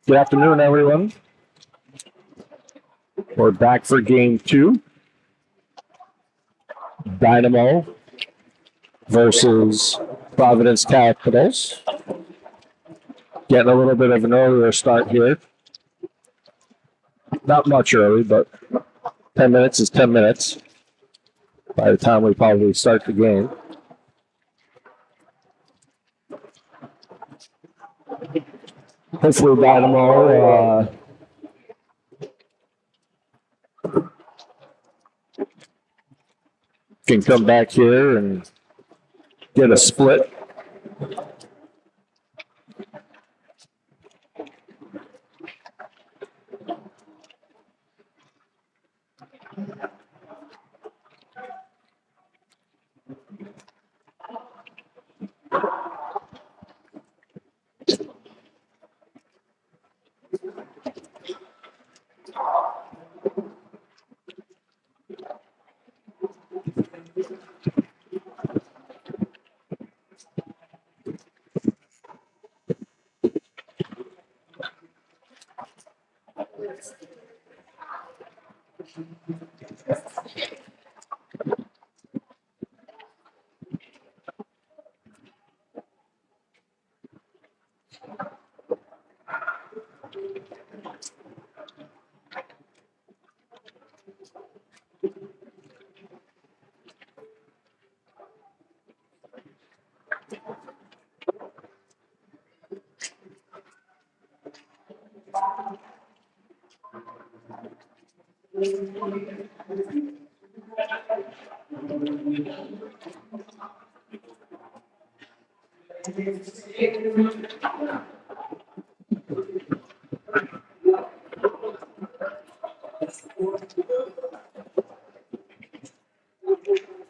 Good afternoon, everyone. We're back for game two. Dynamo versus Providence Capitals. Getting a little bit of an earlier start here. Not much early, but 10 minutes is 10 minutes by the time we probably start the game. Hopefully Dynamo can come back here and get a split.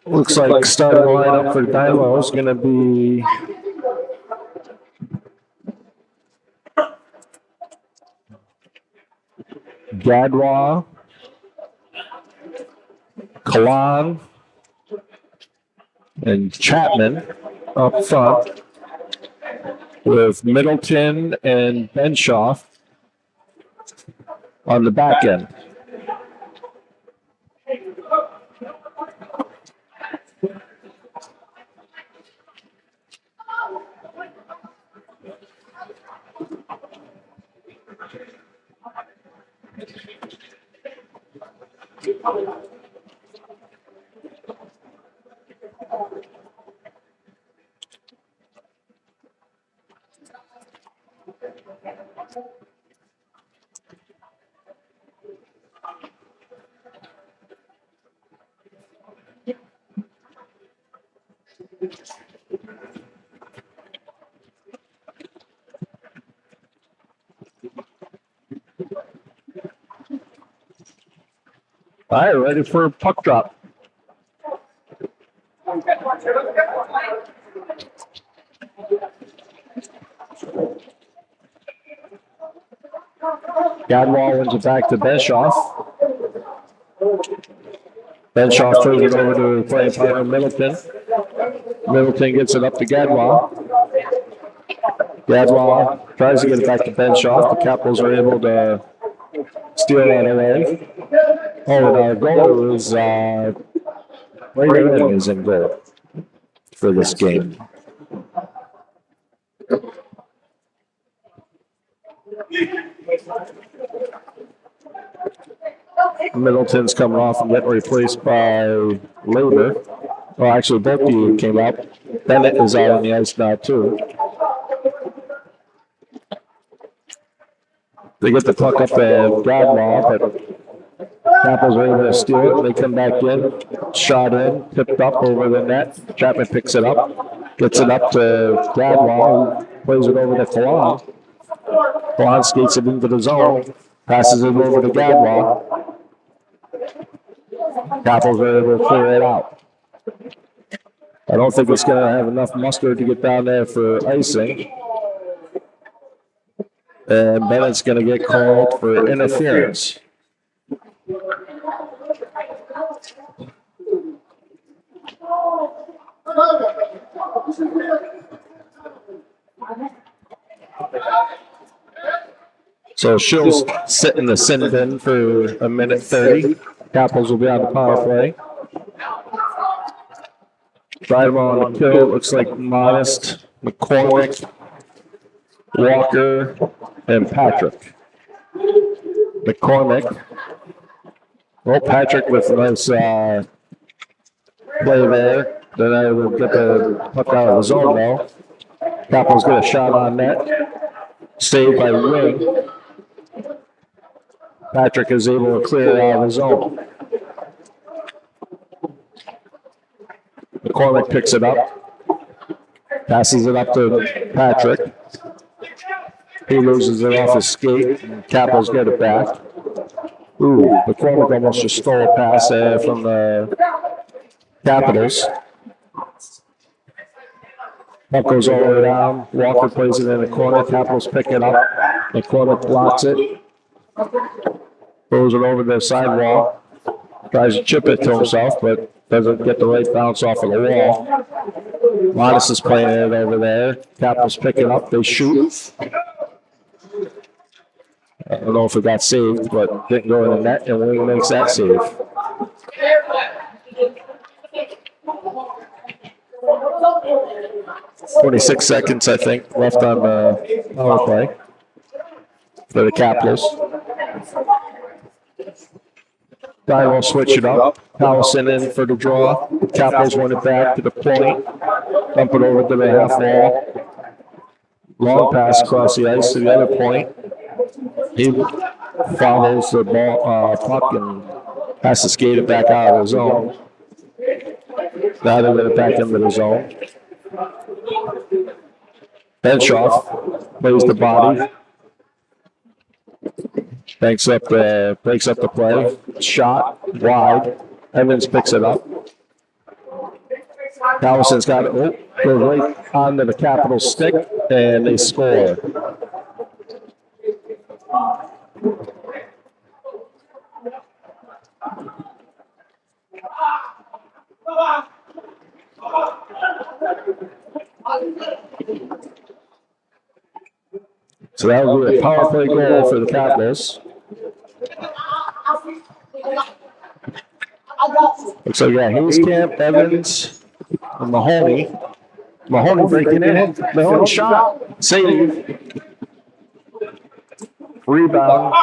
Looks like starting lineup for Dynamo is going to be Gadwa, Kalan, and Chapman up front, with Middleton and Benshaw on the back end. All right, ready for a puck drop. Gadwall wins it back to Benshaw. Benshaw throws it over to playing partner Middleton. Middleton gets it up to Gadwall. Gadwall tries to get it back to Benshaw. The Capitals are able to steal that away. Oh, and our goal is Brayden is in goal for this game. Middleton's coming off and getting replaced by Later. Well, actually, both of you came up. Bennett is out on the ice now, too. They get the puck up at Gadwall, but Capitals are able to steal it. They come back in, shot in, tipped up over the net. Chapman picks it up, gets it up to Gadwall, plays it over to Kalan. Kalan skates it into the zone, passes it over to Gadwall. Capitals are able to clear it out. I don't think it's going to have enough muster to get down there for icing. And Bennett's going to get called for interference. So she'll sit in the sin bin for a minute 30. Capitals will be on the power play. Dynamo on the kill. Looks like Modest, McCormick, Walker, and Patrick. McCormick. Well, Patrick with a nice play there. Then I will get the puck out of the zone though. Capitals get a shot on net. Saved by Wing. Patrick is able to clear it out of the zone. McCormick picks it up. Passes it up to Patrick. He loses it off his skate. Capitals get it back. Ooh, McCormick almost just stole a pass from the Capitals. Puck goes all the way down. Walker plays it in the corner. Capitals pick it up. McCormick blocks it. Throws it over the sidewall. Tries to chip it to himself, but doesn't get the right bounce off of the wall. Modest is playing it over there. Capitals pick it up. They shoot. I don't know if it got saved, but didn't go in the net, and Wing makes that save. "26 seconds, I think, left on the power play for the Capitals. Dynamo switch it up. Powelson in for the draw. The Capitals want it back to the point. Dump it over to the half wall. Long pass across the ice to the other point. He follows the ball, puck and has to skate it back out of the zone. Now they get it back into the zone. Benshoff plays the body. Breaks up the play. Shot wide. Evans picks it up. Allison's got it. Oh, goes right onto the Capital stick, and they score. So that will be a power play goal for the Capitals. Looks like we got Hayskamp, Evans, and Mahoney. Mahoney breaking in. Mahoney shot. Save. Rebound.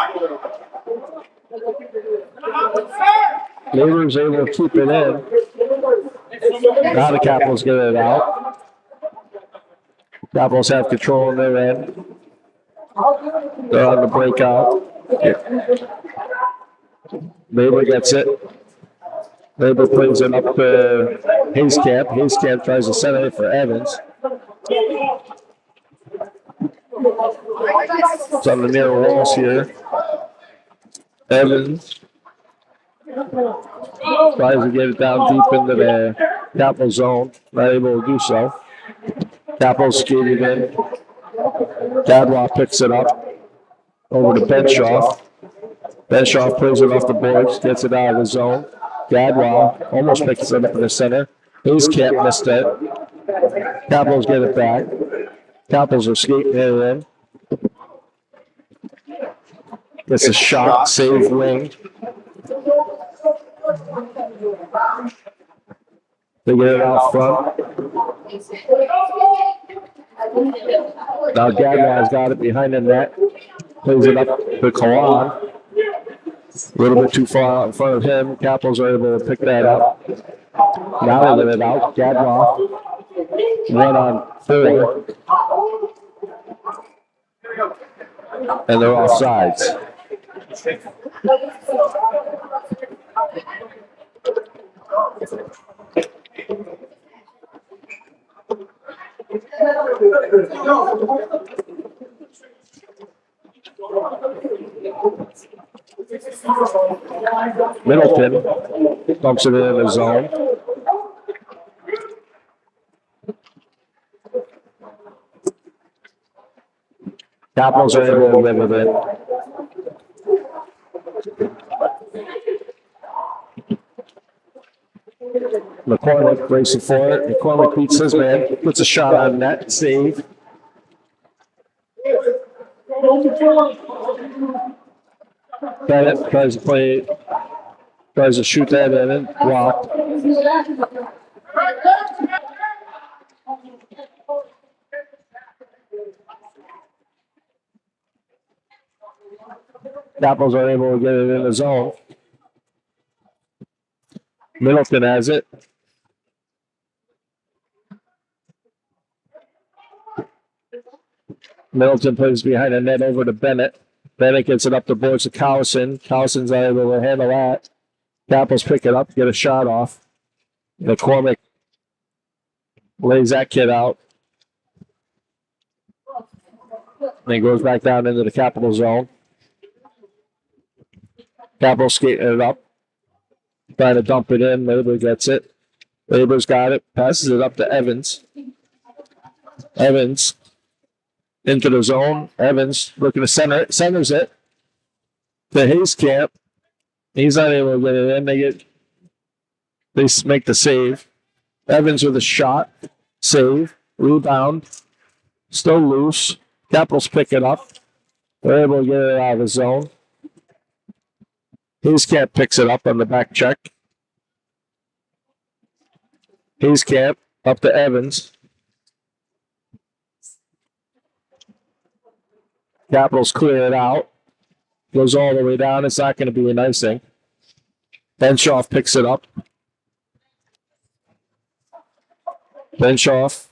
Labor's able to keep it in. Now the Capitals get it out. Capitals have control in their end. They're on the breakout. Labor gets it. Labor plays it up to Hayskamp. Hayskamp tries to center it for Evans. It's on the near walls here. Evans tries to get it down deep into the Capital zone. Not able to do so. Capital skated in. Gadwa picks it up over to Benshoff. Benshoff plays it off the boards, gets it out of the zone. Gadwa almost picks it up in the center. Hayskamp missed it. Capitals get it back. Capitals are skating it in. Gets a shot, save wing. They get it out front. Now Gadwa's got it behind the net. Plays it up to Kalan. A little bit too far out in front of him. Capitals are able to pick that up. Now they get it out. Gadwa 1-on-4. And they're offsides. Middleton dumps it in the zone. Capitals are able to live with it. McCormick racing for it. McCormick beats his man, puts a shot on net, save. Bennett tries to shoot that in and blocked. Capitals are able to get it in the zone. Middleton has it. Middleton plays behind the net over to Bennett. Bennett gets it up the boards to Cowson. Cowson's able to handle that. Capitals pick it up, get a shot off. McCormick lays that kid out. Then goes back down into the Capital zone. Capital skating it up. Trying to dump it in. Labor gets it. Labor's got it. Passes it up to Evans. Evans into the zone. Evans looking to center it. Centers it to Hayskamp. He's not able to get it in. They make the save. Evans with a shot. Save. Rebound. Still loose. Capitals pick it up. They're able to get it out of the zone. Hayskamp picks it up on the back check. Hayskamp up to Evans. Capitals clear it out. Goes all the way down. It's not going to be an icing. Benshoff picks it up. Benshoff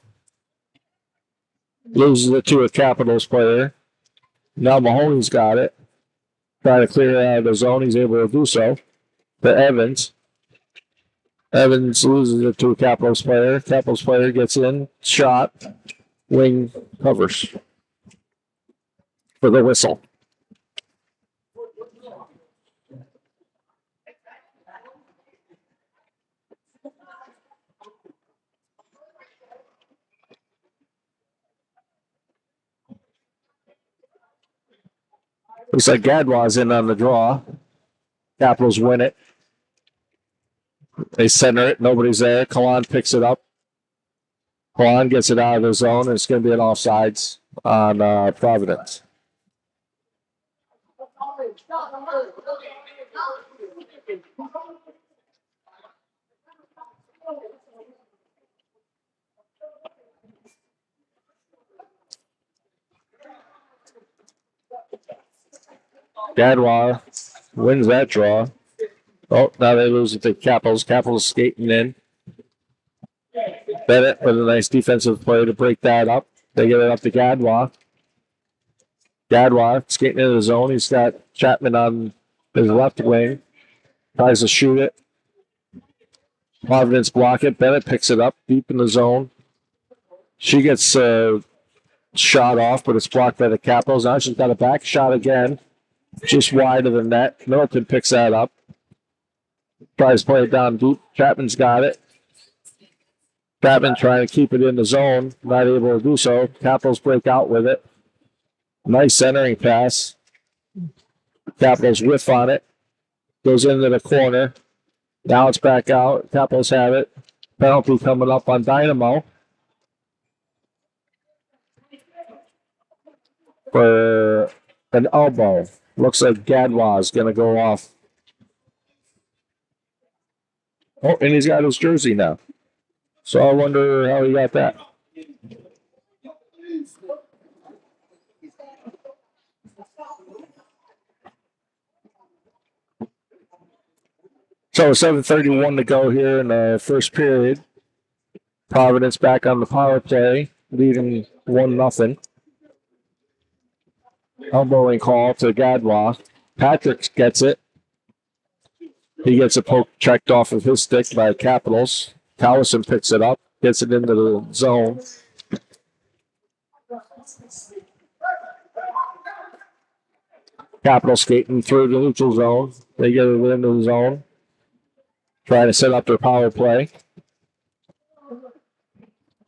loses it to a Capitals player. Now Mahoney's got it. Trying to clear it out of the zone. He's able to do so. To Evans. Evans loses it to a Capitals player. Capitals player gets in, shot, wing covers for the whistle. Looks like Gadwa's in on the draw. Capitals win it. They center it. Nobody's there. Kalan picks it up. Kalan gets it out of the zone, and it's going to be an offsides on Providence. Gadwa wins that draw. Oh, now they lose it to Capitals. Capitals skating in. Bennett with a nice defensive play to break that up. They get it up to Gadwa. Gadwa skating into the zone. He's got Chapman on his left wing. Tries to shoot it. Providence block it. Bennett picks it up deep in the zone. She gets shot off, but it's blocked by the Capitals. Now she's got a back shot again. Just wide of the net. Middleton picks that up. Tries to play it down deep. Chapman's got it. Chapman trying to keep it in the zone. Not able to do so. Capitals break out with it. Nice centering pass. Capitals whiff on it. Goes into the corner. Now it's back out. Capitals have it. Penalty coming up on Dynamo. For an elbow. Looks like Gadwa is going to go off. Oh, and he's got his jersey now. So I wonder how he got that. So 7:31 to go here in the first period. Providence back on the power play, leading 1-0. Elbowing call to Gadwa. Patrick gets it. He gets a poke checked off of his stick by Capitals. Callison picks it up, gets it into the zone. Capitals skating through the neutral zone. They get it into the zone. Trying to set up their power play.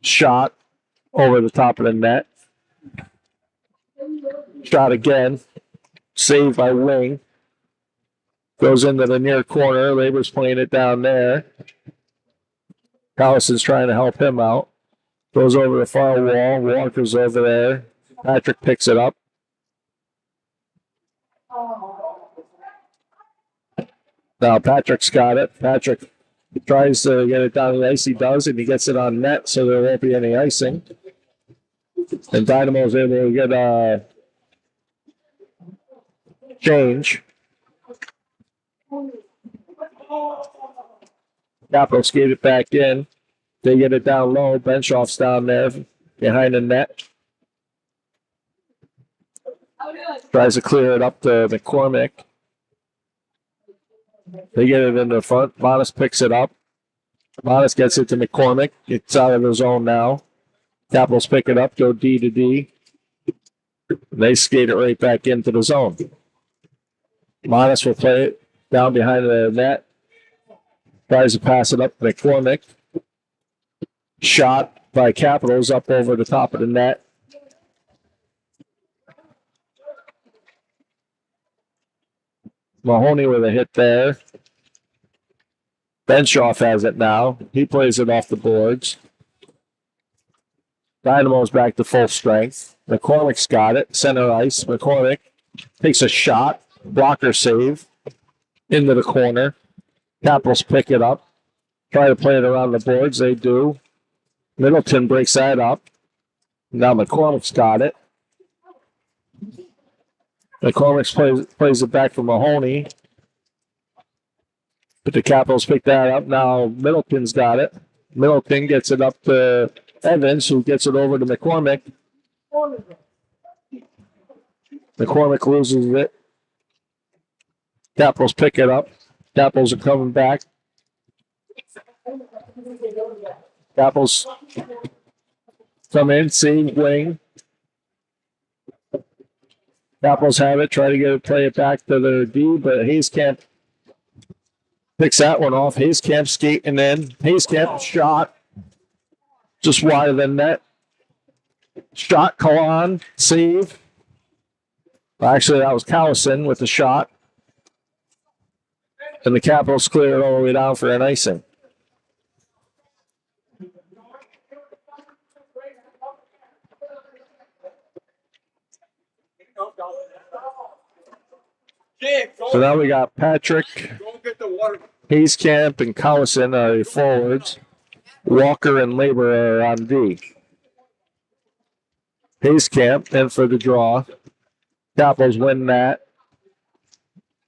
Shot over the top of the net. Shot again. Saved by Wing. Goes into the near corner. Labor's playing it down there. Callison's trying to help him out. Goes over the far wall. Walker's over there. Patrick picks it up. Now Patrick's got it. Patrick tries to get it down the ice. He does, and he gets it on net, so there won't be any icing. And Dynamo's able to get a change. Capitals skate it back in. They get it down low. Benshoff's down there behind the net. Tries to clear it up to McCormick. They get it in the front. Modest picks it up. Modest gets it to McCormick. It's out of the zone now. Capitals pick it up, go D to D. They skate it right back into the zone. Modest will play it down behind the net. Tries to pass it up to McCormick. Shot by Capitals up over the top of the net. Mahoney with a hit there. Benshoff has it now. He plays it off the boards. Dynamo's back to full strength. McCormick's got it. Center ice. McCormick takes a shot. Blocker save. Into the corner. Capitals pick it up. Try to play it around the boards. They do. Middleton breaks that up. Now McCormick's got it. McCormick plays it back for Mahoney. But the Capitals pick that up. Now Middleton's got it. Middleton gets it up to Evans, who gets it over to McCormick. McCormick loses it. Capitals pick it up. Capitals are coming back. Capitals come in, see, wing. Capitals have it, try to play it back to their D, but Hayescamp picks that one off. Hayescamp skating in. Hayescamp shot just wider than net. Shot, Kalan, save. Actually, that was Callison with the shot. And the Capitals clear it all the way down for an icing. So now we got Patrick, Hayescamp, and Callison are forwards. Walker and Labor are on D. Hayescamp in for the draw. Capitals win that.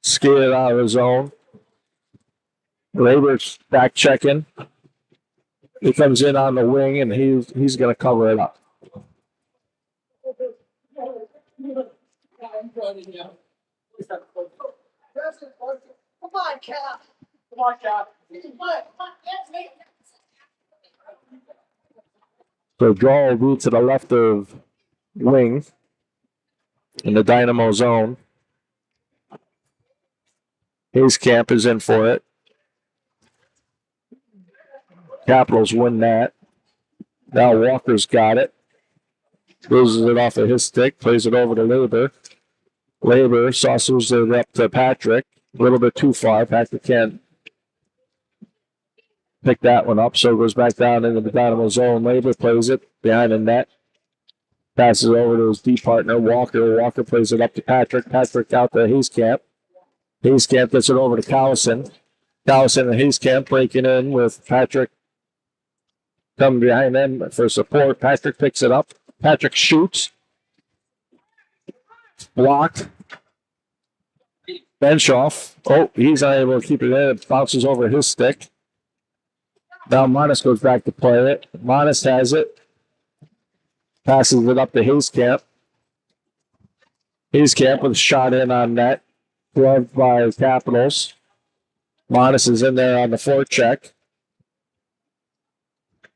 Skate it out of the zone. Labor's back checking. He comes in on the wing, and he's going to cover it up. Come on, Cap. Come on, Cap. So draw will be to the left of wing in the Dynamo zone. Hayescamp is in for it. Capitals win that. Now Walker's got it. Loses it off of his stick. Plays it over to Labor. Labor saucers it up to Patrick. A little bit too far. Patrick can't pick that one up, so it goes back down into the Dynamo zone. Labor plays it behind the net. Passes it over to his D partner, Walker. Walker plays it up to Patrick. Patrick out to Hayescamp. Hayescamp gets it over to Callison. Callison and Hayescamp breaking in with Patrick coming behind them for support. Patrick picks it up. Patrick shoots. Blocked. Bench off. Oh, he's unable to keep it in. It bounces over his stick. Now Monis goes back to play it. Monis has it. Passes it up to Hayescamp. Hayescamp with a shot in on net. Gloved by Capitals. Monis is in there on the forecheck.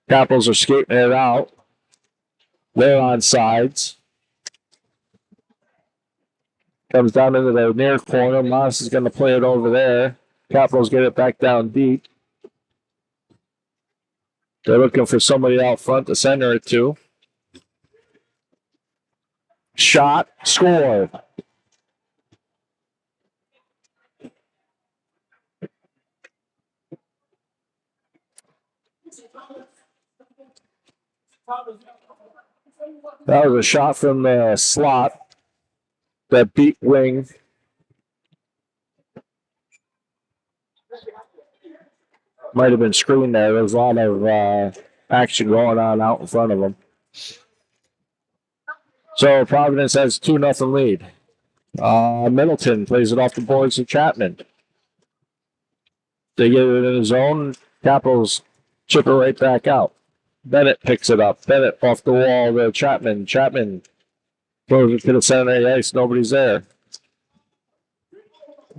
Capitals are skating it out. They're on sides. Comes down into the near corner. Monis is going to play it over there. Capitals get it back down deep. They're looking for somebody out front to center it to. Shot, score. That was a shot from the slot that beat wing. Might have been screened there. There's a lot of action going on out in front of them. So Providence has 2-0 lead. Middleton plays it off the boards to Chapman. They get it in his zone. Capitals chip it right back out. Bennett picks it up. Bennett off the wall to Chapman. Chapman throws it to the center of the ice. Nobody's there.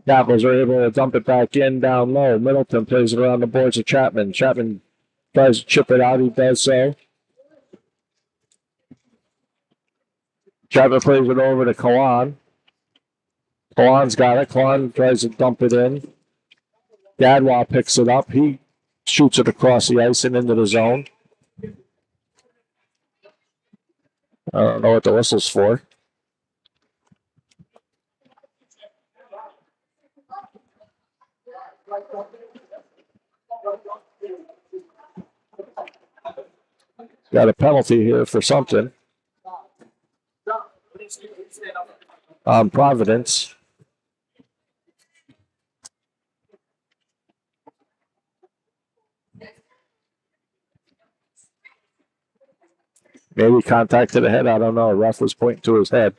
Capitals are able to dump it back in down low. Middleton plays it around the boards of Chapman. Chapman tries to chip it out. He does so. Chapman plays it over to Kalan. Kalan's got it. Kalan tries to dump it in. Gadwa picks it up. He shoots it across the ice and into the zone. I don't know what the whistle's for. Got a penalty here for something. Providence. Maybe contact to the head. I don't know. Ref was pointing to his head.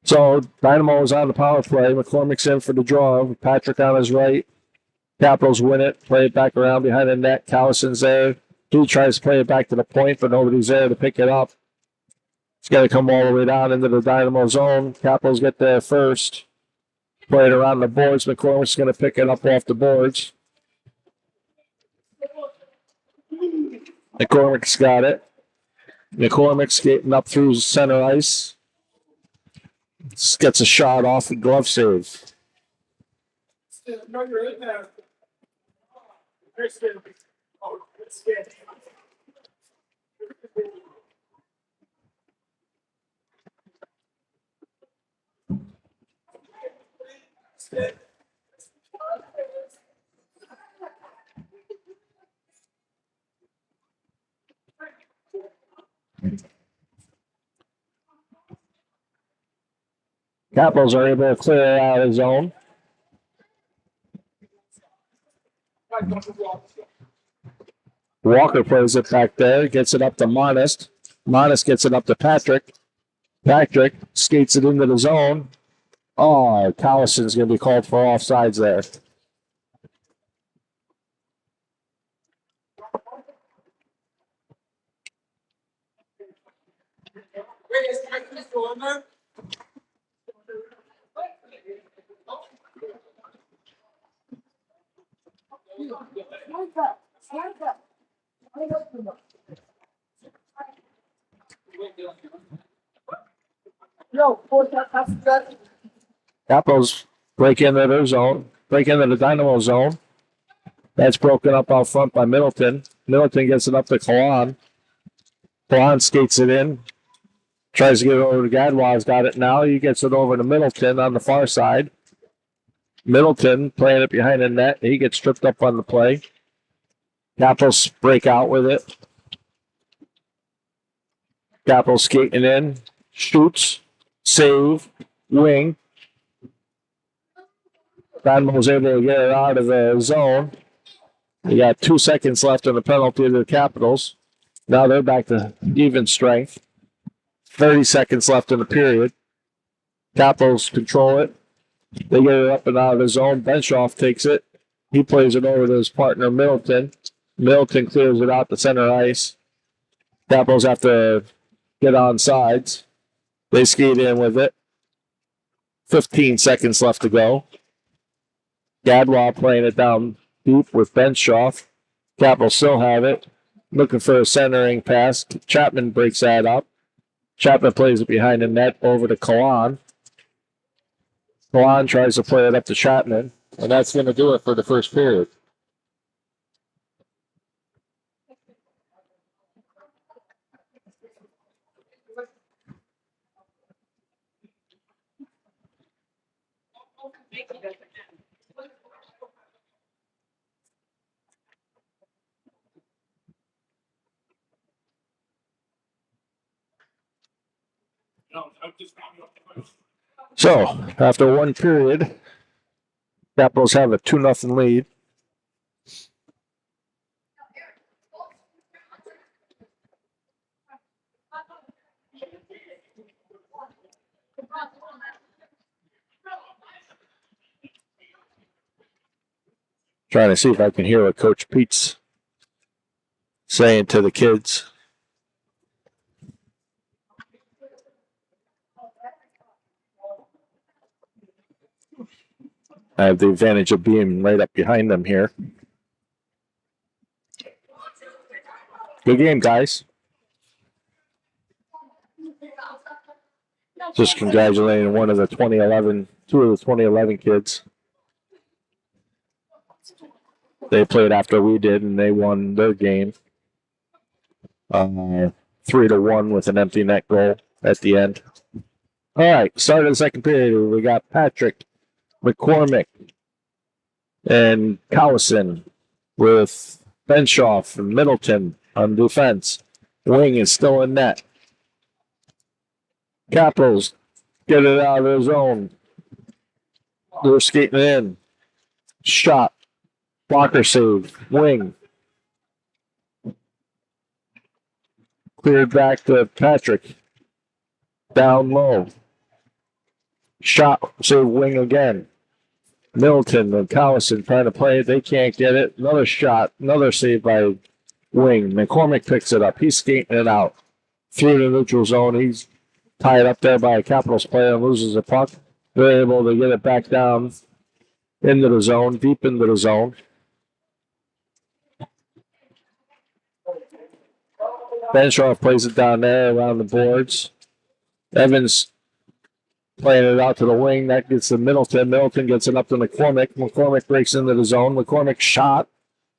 So Dynamo is on the power play. McCormick's in for the draw. Patrick on his right. Capitals win it. Play it back around behind the net. Callison's there. He tries to play it back to the point, but nobody's there to pick it up. It's got to come all the way down into the Dynamo zone. Capitals get there first. Play it around the boards. McCormick's going to pick it up off the boards. McCormick's got it. McCormick skating up through center ice. Gets a shot off the glove save. Capitals are able to clear out his zone. Walker plays it back there, gets it up to Monist. Monist gets it up to Patrick. Patrick skates it into the zone. Oh, Collison's going to be called for offsides there. Capitals break into their zone, break into the Dynamo zone. That's broken up out front by Middleton. Middleton gets it up to Kalan. Kalan skates it in. Tries to get it over to Gadwal's got it now. He gets it over to Middleton on the far side. Middleton playing it behind the net. He gets tripped up on the play. Capitals break out with it. Capitals skating in. Shoots. Save. Wing. Dynamo's able to get it out of the zone. We got 2 seconds left in the penalty to the Capitals. Now they're back to even strength. 30 seconds left in the period. Capitals control it. They get it up and out of the zone. Benshoff takes it. He plays it over to his partner, Middleton. Middleton clears it out to center ice. Capitals have to get on sides. They skate in with it. 15 seconds left to go. Gadwal playing it down deep with Benshoff. Capitals still have it. Looking for a centering pass. Chapman breaks that up. Chapman plays it behind the net over to Kalan. Kalan tries to play it up to Chapman, and that's going to do it for the first period. So, after one period, Capitals have a 2-0 lead. Trying to see if I can hear what Coach Pete's saying to the kids. I have the advantage of being right up behind them here. Good game, guys. Just congratulating two of the 2011 kids. They played after we did, and they won their game 3-1 with an empty net goal at the end. All right, start of the second period. We got Patrick, McCormick, and Cowison with Benshoff and Middleton on defense. Wing is still in net. Capitals get it out of their zone. They're skating in. Shot. Blocker save. Wing. Cleared back to Patrick. Down low. Shot. Save. Wing again. Middleton and Cowison trying to play it. They can't get it. Another shot. Another save by Wing. McCormick picks it up. He's skating it out. Through the neutral zone. He's tied up there by a Capitals player and loses the puck. They're able to get it back down into the zone, deep into the zone. Benshaw plays it down there around the boards. Evans playing it out to the wing. That gets to Middleton. Middleton gets it up to McCormick. McCormick breaks into the zone. McCormick shot.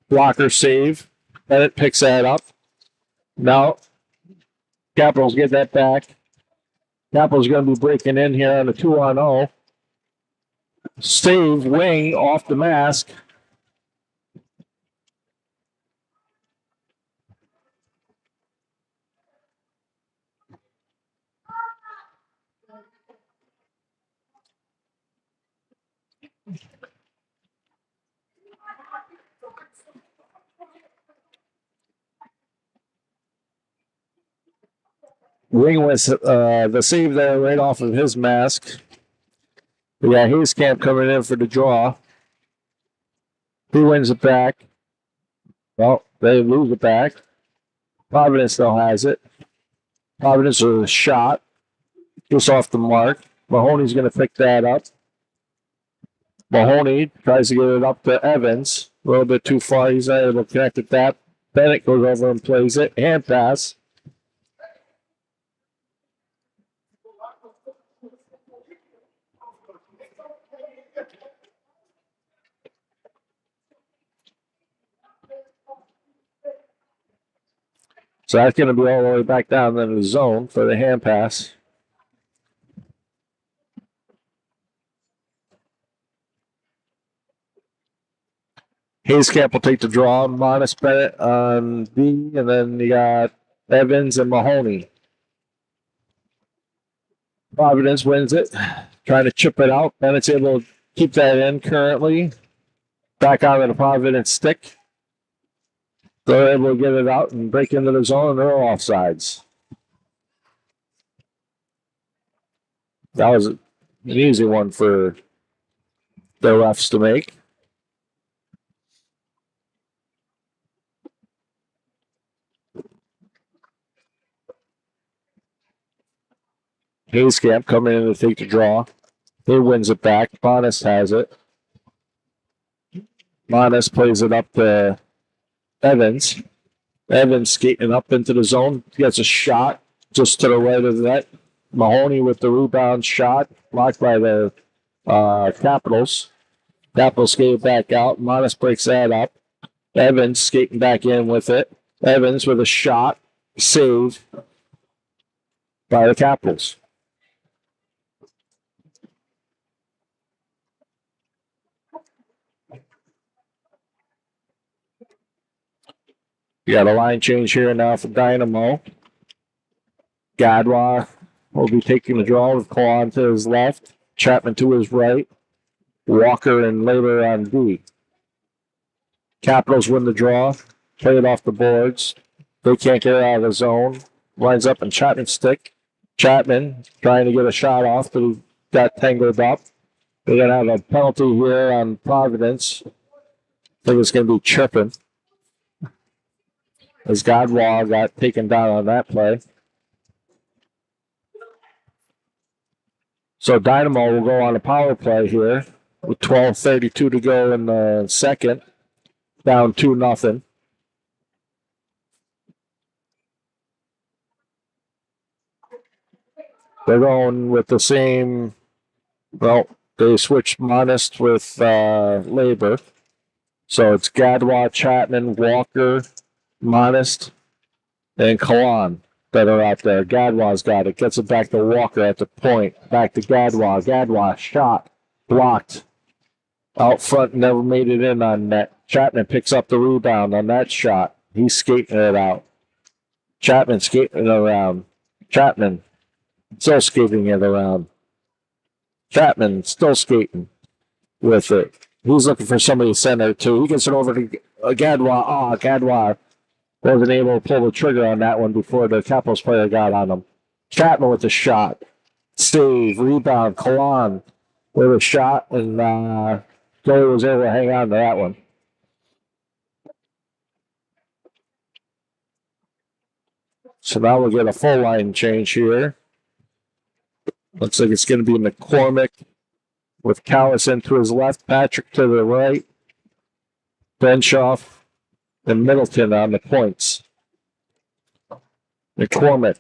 Blocker save. Bennett picks that up. Now, Capitals get that back. Capitals going to be breaking in here on a 2-on-0. Save, wing, off the mask. Wing was the save there right off of his mask. Yeah, Hayskamp coming in for the draw. He wins it back. Well, they lose it back. Providence still has it. Providence with a shot. Just off the mark. Mahoney's going to pick that up. Mahoney tries to get it up to Evans. A little bit too far. He's not able to connect with that. Bennett goes over and plays it. Hand pass. So that's going to be all the way back down in the zone for the hand pass. Hayskamp will take the draw. Minus Bennett on B, and then you got Evans and Mahoney. Providence wins it, trying to chip it out. Bennett's able to keep that in currently. Back out of the Providence stick. They're able to get it out and break into the zone, and they're offsides. That was an easy one for the refs to make. Hayskamp coming in to take the draw. He wins it back. Bonas has it. Bonas plays it up to Evans. Evans skating up into the zone. Gets a shot just to the right of the net. Mahoney with the rebound shot. Blocked by the Capitals. Capitals skate back out. Bonas breaks that up. Evans skating back in with it. Evans with a shot. Saved by the Capitals. You got a line change here now for Dynamo. Gadwa will be taking the draw with Kwan to his left, Chapman to his right, Walker and Later on D. Capitals win the draw, play it off the boards. They can't get it out of the zone. Lines up in Chapman's stick. Chapman trying to get a shot off, but he got tangled up. They're going to have a penalty here on Providence. I think it's going to be tripping, as Godwall got taken down on that play. So Dynamo will go on a power play here with 12:32 to go in the second. Down 2-0. They're going with the same, well, they switched Monist with Labor. So it's Gadwa, Chapman, Walker, Monist, and Kalan that are out there. Gadwa's got it. Gets it back to Walker at the point. Back to Gadwa. Gadwa shot. Blocked. Out front, never made it in on net. Chapman picks up the rebound on that shot. He's skating it out. Chapman skating it around. Chapman still skating it around. Chapman still skating with it. He's looking for somebody to center too. He gets it over to Gadwa. Gadwa wasn't able to pull the trigger on that one before the Capitals player got on him. Chapman with the shot. Save, rebound, Kalan with a shot, and Joey was able to hang on to that one. So now we'll get a full line change here. Looks like it's going to be McCormick with Callison to his left, Patrick to the right, Benshoff and Middleton on the points. McCormick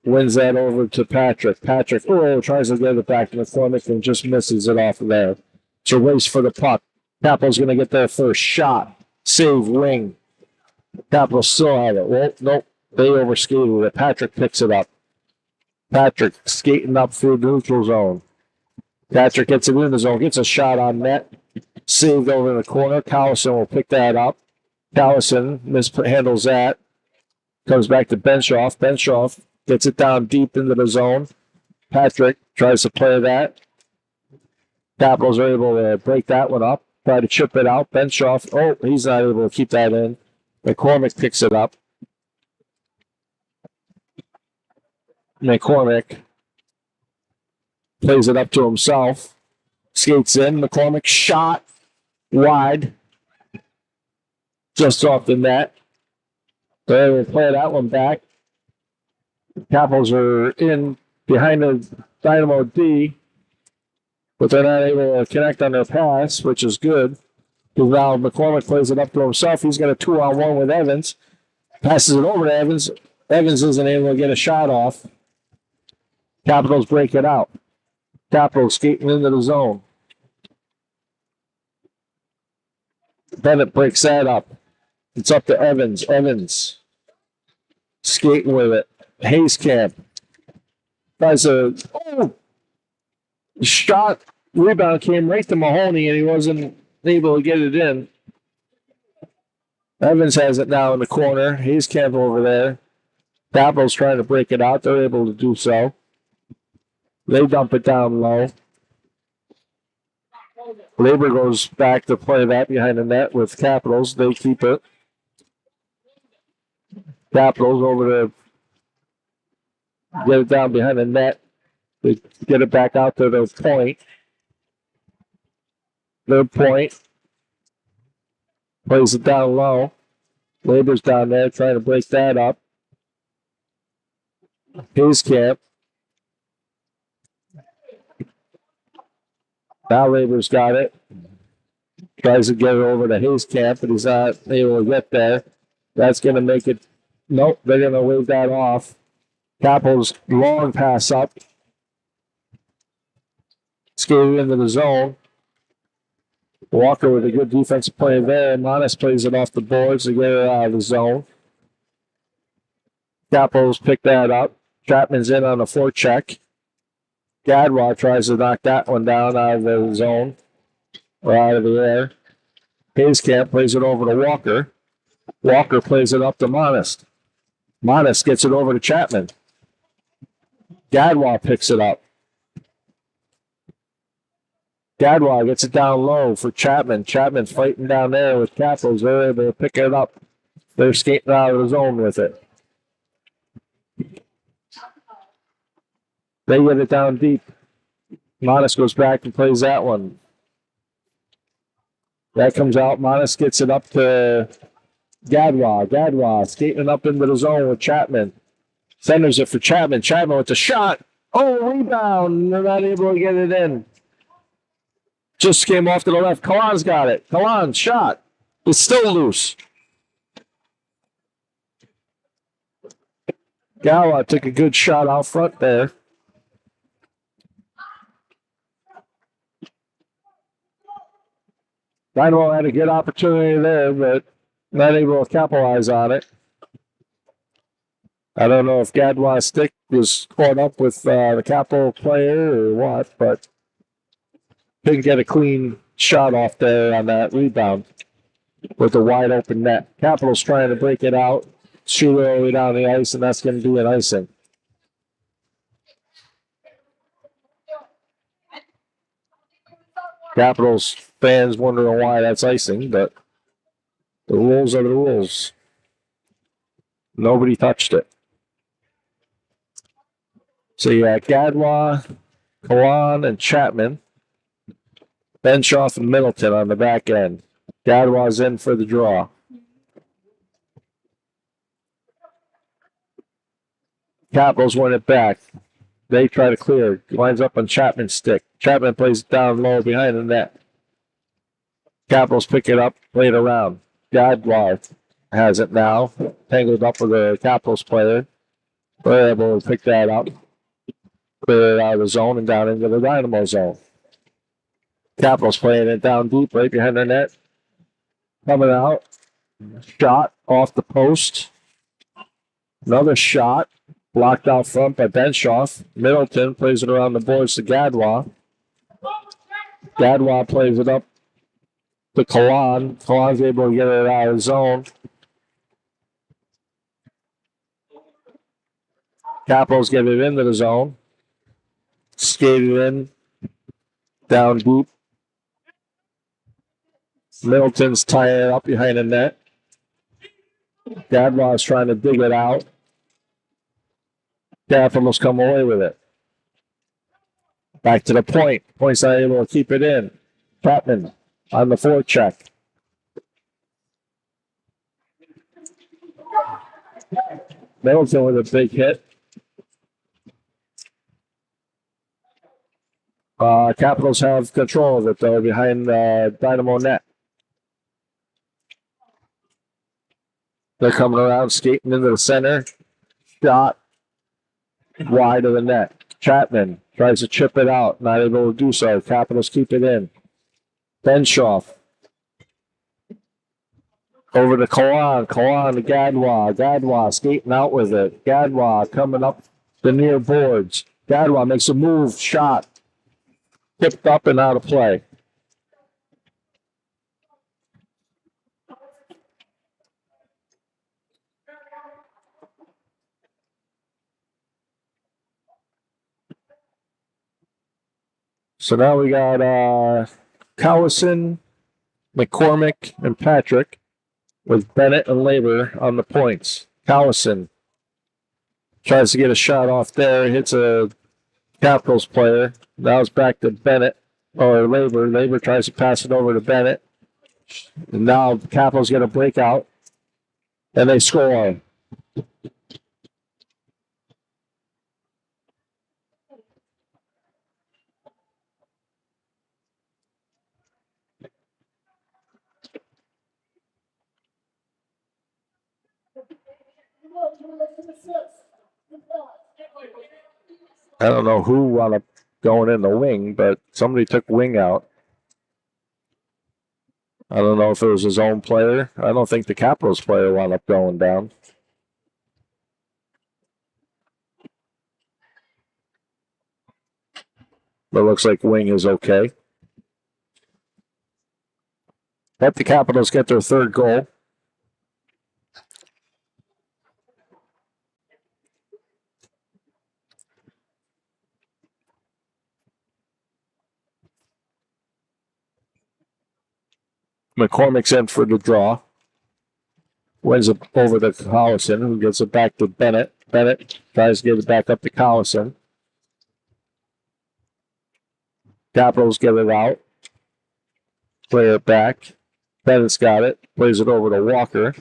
wins that over to Patrick. Patrick, tries to get it back to McCormick and just misses it off of there. It's a race for the puck. Capitol's going to get their first shot. Save, wing. Capital still have it. Well, nope. They overskated with it. Patrick picks it up. Patrick skating up through the neutral zone. Patrick gets it in the zone. Gets a shot on net. Saved over in the corner. Callison will pick that up. Callison mishandles that. Comes back to Benshoff. Benshoff gets it down deep into the zone. Patrick tries to play that. Capitals are able to break that one up. Try to chip it out. Benshoff, he's not able to keep that in. McCormick picks it up. McCormick plays it up to himself. Skates in. McCormick shot wide. Just off the net. They're able to play that one back. Capitals are in behind the Dynamo D, but they're not able to connect on their pass, which is good. Because now McCormick plays it up to himself. He's got a 2-on-1 with Evans. Passes it over to Evans. Evans isn't able to get a shot off. Capitals break it out. Capitals skating into the zone. Bennett breaks that up. It's up to Evans. Evans skating with it. Hayescamp tries a shot. Rebound came right to Mahoney, and he wasn't able to get it in. Evans has it now in the corner. Hayescamp over there. Capitals trying to break it out. They're able to do so. They dump it down low. Labor goes back to play that behind the net with Capitals. They keep it. Capitals over to get it down behind the net. They get it back out to their point. Their point. Plays it down low. Labor's down there trying to break that up. Hayescamp. Now Labor's got it. Tries to get it over to Hayescamp, but he's not able to get there. That's going to make it. Nope, they're going to wave that off. Capitals long pass up. Skated into the zone. Walker with a good defensive play there. Monis plays it off the boards to get it out of the zone. Capitals pick that up. Chapman's in on a forecheck. Gadwa tries to knock that one down out of the zone or out of the air. Hayescamp plays it over to Walker. Walker plays it up to Monis. Monis gets it over to Chapman. Gadwa picks it up. Gadwa gets it down low for Chapman. Chapman's fighting down there with Capitals. They're able to pick it up. They're skating out of the zone with it. They get it down deep. Monis goes back and plays that one. That comes out. Monis gets it up to Gadwa. Gadwa skating up into the zone with Chapman. Centers it for Chapman. Chapman with the shot. Rebound. They're not able to get it in. Just came off to the left. Kalan's got it. Kalan shot. It's still loose. Gadwa took a good shot out front there. Dynamo had a good opportunity there, but not able to capitalize on it. I don't know if Gadwa's stick was caught up with the Capital player or what, but didn't get a clean shot off there on that rebound with a wide open net. Capital's trying to break it out, shoot it all the way down the ice, and that's going to do an icing. Capitals fans wondering why that's icing, but the rules are the rules. Nobody touched it. So you got Gadwa, Kalan, and Chapman. Benshoff and Middleton on the back end. Gadwa's in for the draw. Capitals win it back. They try to clear. Lines up on Chapman's stick. Chapman plays it down low behind the net. Capitals pick it up, play it around. Gadwa has it now. Tangled up with the Capitals player. We're able to pick that up. Clear it out of the zone and down into the Dynamo zone. Capitals playing it down deep right behind the net. Coming out. Shot off the post. Another shot. Blocked out front by Benshoff. Middleton plays it around the boards to Gadwa. Gadwa plays it up to Kalan. Kalan's able to get it out of the zone. Capitals get it into the zone. Skated in. Down deep. Middleton's tying it up behind the net. Gadwa's trying to dig it out. Capitals come away with it. Back to the point. Point's not able to keep it in. Chapman on the forecheck. Middleton with a big hit. Capitals have control of it, though, behind Dynamo net. They're coming around, skating into the center. Shot wide of the net. Chapman tries to chip it out, not able to do so. Capitals keep it in. Benshoff. Over to Kalan. Kalan to Gadwa. Gadwa skating out with it. Gadwa coming up the near boards. Gadwa makes a move. Shot. Tipped up and out of play. So now we got Cowison, McCormick, and Patrick with Bennett and Labor on the points. Cowison tries to get a shot off there, hits a Capitals player. Now it's back to Bennett or Labor. Labor tries to pass it over to Bennett. And now Capitals get a breakout, and they score. I don't know who wound up going in the wing, but somebody took wing out. I don't know if it was his own player. I don't think the Capitals player wound up going down. But it looks like wing is okay. Let the Capitals get their third goal. McCormick's in for the draw. Wins it over to Collison, who gets it back to Bennett. Bennett tries to get it back up to Collison. Capitals get it out. Play it back. Bennett's got it. Plays it over to Walker.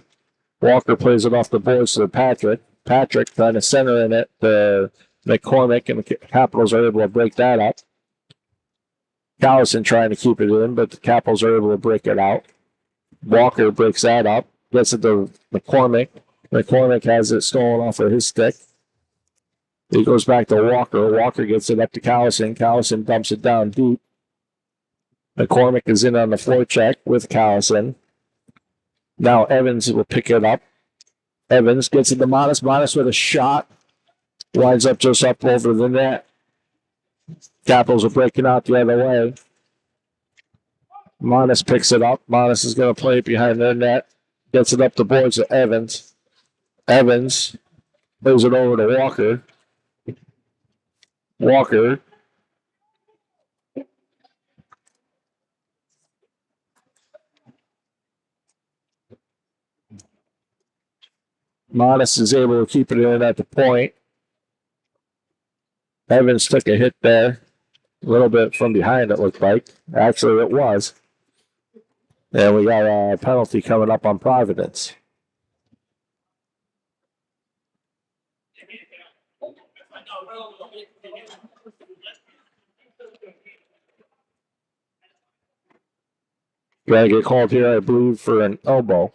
Walker plays it off the boards to Patrick. Patrick trying to center in it to McCormick, and the Capitals are able to break that up. Callison trying to keep it in, but the Capitals are able to break it out. Walker breaks that up. Gets it to McCormick. McCormick has it stolen off of his stick. He goes back to Walker. Walker gets it up to Callison. Callison dumps it down deep. McCormick is in on the forecheck with Callison. Now Evans will pick it up. Evans gets it to Modest. Modest with a shot. Winds up just up over the net. Capitals are breaking out the other way. Modest picks it up. Modest is going to play it behind their net. Gets it up the boards to Evans. Evans moves it over to Walker. Walker Modest is able to keep it in at the point. Evans took a hit there. A little bit from behind, it looked like. Actually, it was. And we got a penalty coming up on Providence. Going to get called here, I believe, for an elbow.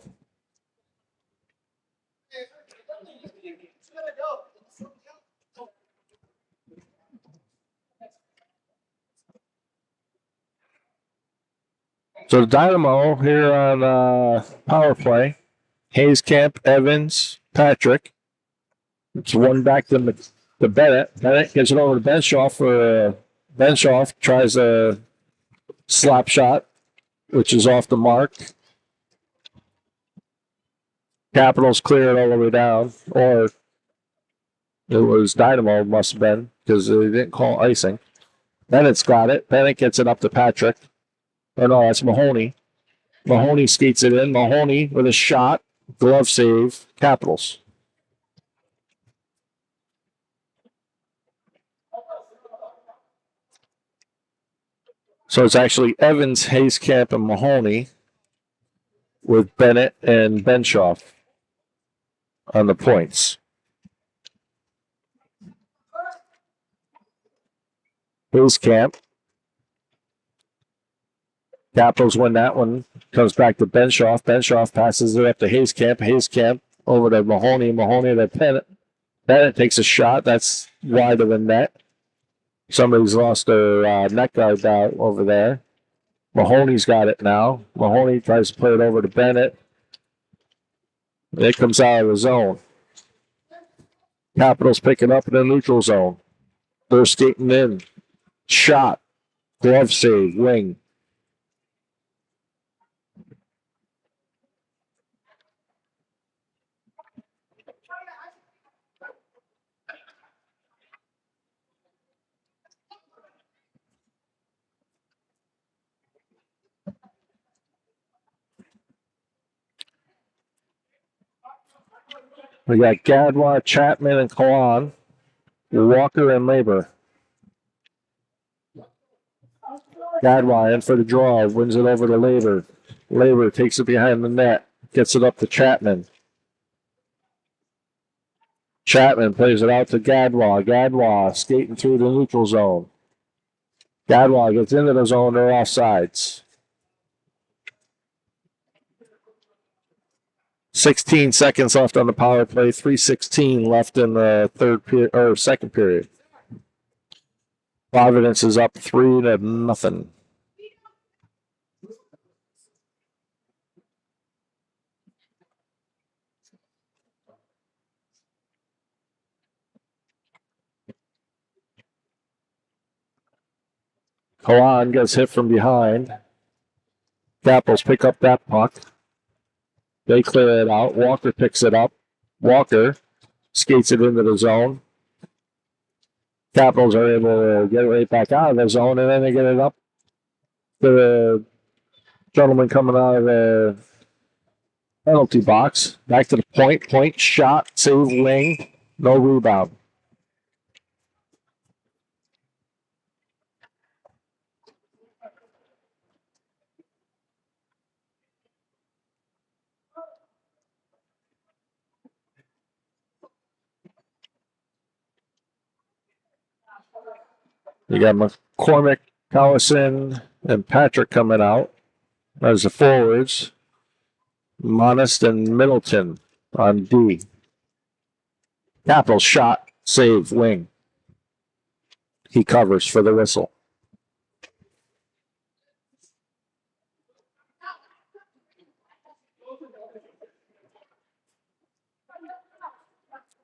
So the Dynamo here on power play. Hayes Camp, Evans, Patrick. It's one back to Bennett. Bennett gets it over to Benshaw for Benshaw tries a slap shot, which is off the mark. Capitals clear it all the way down, or it was Dynamo, must have been, because they didn't call icing. Bennett's got it. Bennett gets it up to Patrick. Oh, no, that's Mahoney. Mahoney skates it in. Mahoney with a shot. Glove save. Capitals. So it's actually Evans, Hayescamp, and Mahoney with Bennett and Benshaw on the points. Hayescamp. Capitals win that one. Comes back to Benshaw. Benshaw passes it up to Hayescamp. Hayescamp over to Mahoney. Mahoney to Bennett. Bennett takes a shot. That's wide of the net. Somebody's lost their net guard out over there. Mahoney's got it now. Mahoney tries to play it over to Bennett. It comes out of the zone. Capitals pick it up in the neutral zone. They're skating in. Shot. Glove save. Wing. We got Gadwa, Chapman, and Kalan. Walker and Labor. Gadwa in for the draw. Wins it over to Labor. Labor takes it behind the net. Gets it up to Chapman. Chapman plays it out to Gadwa. Gadwa skating through the neutral zone. Gadwa gets into the zone. They're offsides. 16 seconds left on the power play. 3:16 left in the second period. Providence is up 3-0. Kalan gets hit from behind. Capitals pick up that puck. They clear it out. Walker picks it up. Walker skates it into the zone. Capitals are able to get it right back out of the zone, and then they get it up to the gentleman coming out of the penalty box. Back to the point. Point shot. Save wing. No rebound. You got McCormick, Collison, and Patrick coming out as the forwards. Monist and Middleton on D. Capital shot, save, wing. He covers for the whistle.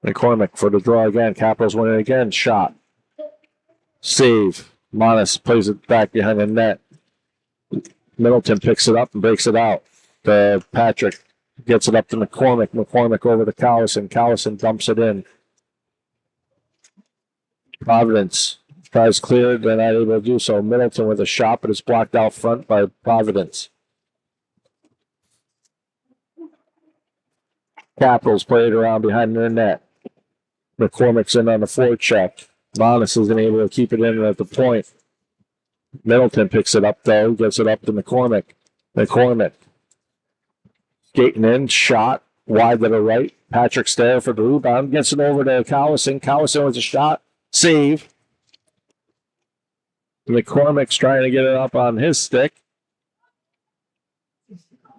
McCormick for the draw again. Capitals win it again. Shot. Save. Monist plays it back behind the net. Middleton picks it up and breaks it out. Patrick gets it up to McCormick. McCormick over to Collison. Collison dumps it in. Providence tries clear. They're not able to do so. Middleton with a shot, but it's blocked out front by Providence. Capitals play it around behind their net. McCormick's in on the forecheck. Monist isn't able to keep it in at the point. Middleton picks it up, though. Gets it up to McCormick. McCormick skating in. Shot. Wide to the right. Patrick's there for the rebound. Gets it over to Collison. Collison with a shot. Save. McCormick's trying to get it up on his stick.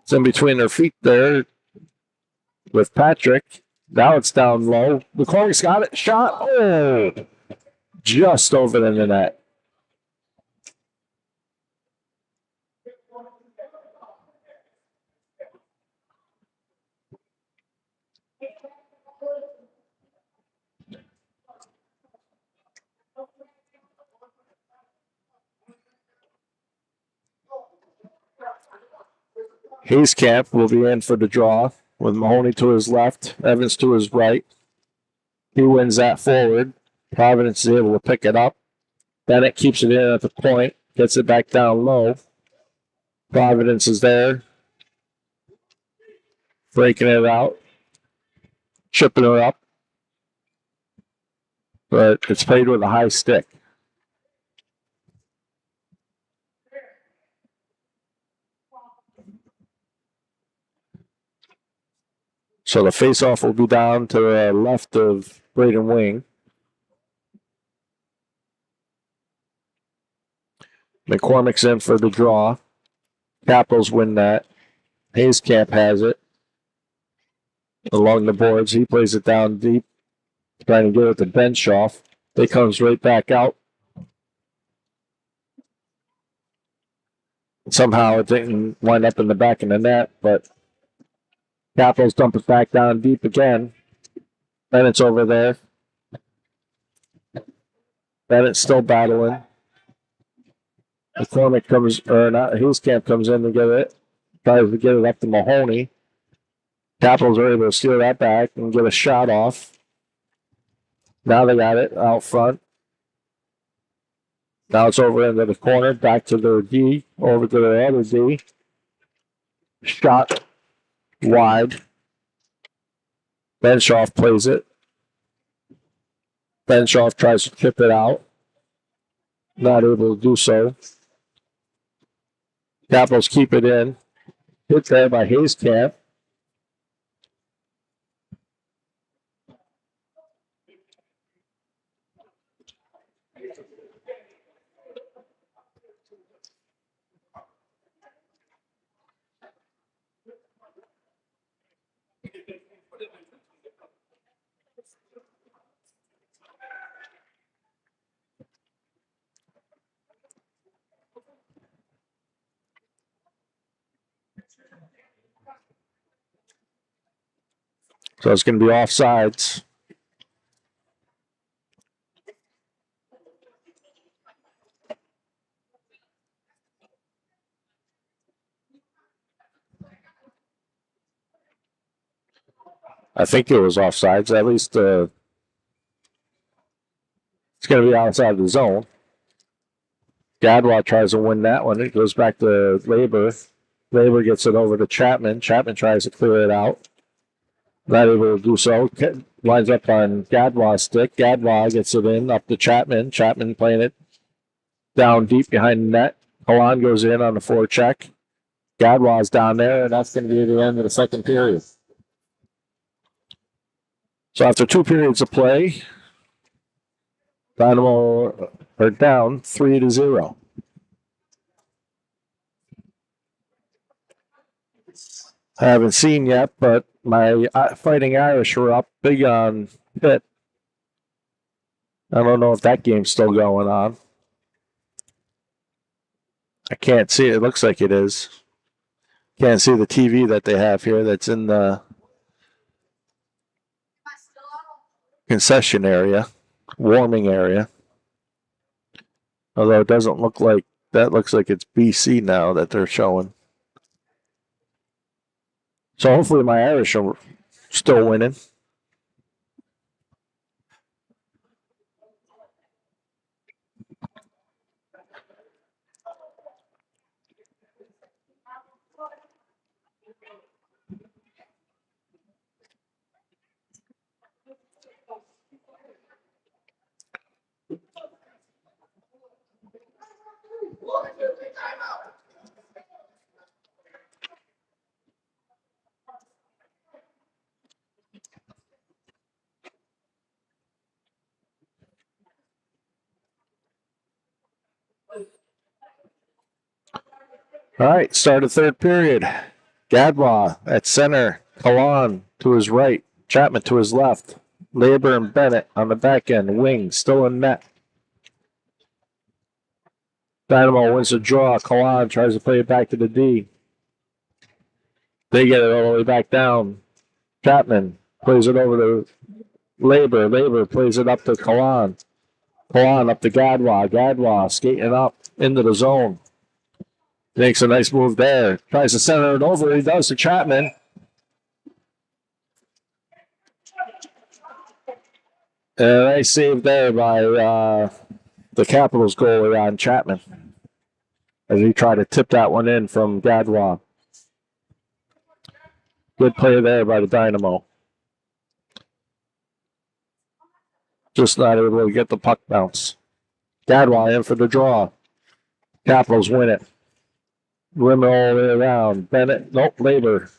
It's in between their feet there with Patrick. Now it's down low. McCormick's got it. Shot. Oh! Just over the net. Hayescamp will be in for the draw with Mahoney to his left, Evans to his right. He wins that forward. Providence is able to pick it up. Bennett keeps it in at the point, gets it back down low. Providence is there, breaking it out, chipping it up, but it's played with a high stick. So the faceoff will be down to the left of Braden Wing. McCormick's in for the draw. Capitals win that. Hayescamp has it along the boards. He plays it down deep, trying to get it to Benshoff. It comes right back out. Somehow it didn't wind up in the back of the net, but Capitals dump it back down deep again. Bennett's over there. Bennett's still battling. McCormick comes, or not, Hayescamp comes in to get it. Tries to get it up to Mahoney. Capitals are able to steal that back and get a shot off. Now they got it out front. Now it's over into the corner, back to their D, over to their other D. Shot wide. Benshoff plays it. Benshoff tries to chip it out. Not able to do so. Capitals keep it in. Hit there by Hayescamp. So it's going to be offsides. I think it was offsides. At least it's going to be outside the zone. Gadwa tries to win that one. It goes back to Labor. Labor gets it over to Chapman. Chapman tries to clear it out. Not able to do so. Lines up on Gadwa's stick. Gadwa gets it in up to Chapman. Chapman playing it down deep behind the net. Kalan goes in on the forecheck. Gadwa's down there, and that's going to be the end of the second period. So after 2 periods of play, Dynamo are down 3-0. I haven't seen yet, but my Fighting Irish were up big on Pitt. I don't know if that game's still going on. I can't see it. It looks like it is. Can't see the TV that they have here that's in the concession area, warming area. Although it doesn't look like that. Looks like it's BC now that they're showing. So hopefully my Irish are still winning. All right, start of third period. Gadwa at center. Kalan to his right. Chapman to his left. Labor and Bennett on the back end. Wing still in net. Dynamo wins the draw. Kalan tries to play it back to the D. They get it all the way back down. Chapman plays it over to Labor. Labor plays it up to Kalan. Kalan up to Gadwa. Gadwa skating up into the zone. Makes a nice move there. Tries to center it over. He does to Chapman. And a nice save there by the Capitals goalie on Chapman as he tried to tip that one in from Gadwa. Good play there by the Dynamo. Just not able to get the puck bounce. Gadwa in for the draw. Capitals win it. Rim all the way around. Bennett, nope, Labor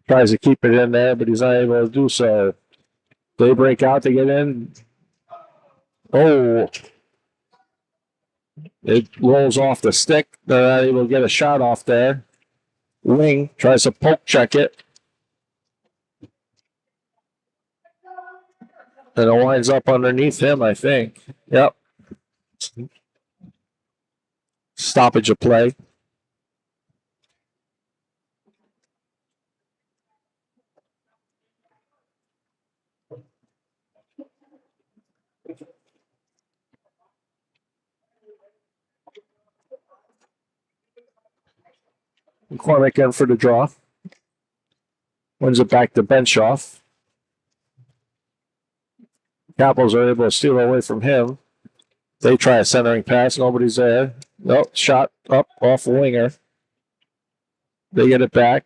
tries to keep it in there, but he's not able to do so. They break out to get in. Oh, it rolls off the stick. They're not able to get a shot off there. Wing tries to poke check it. And it winds up underneath him, I think. Yep. Stoppage of play. McCormick in for the draw. Wins it back to Benshoff. Capitals are able to steal away from him. They try a centering pass. Nobody's there. Nope. Shot up off the winger. They get it back.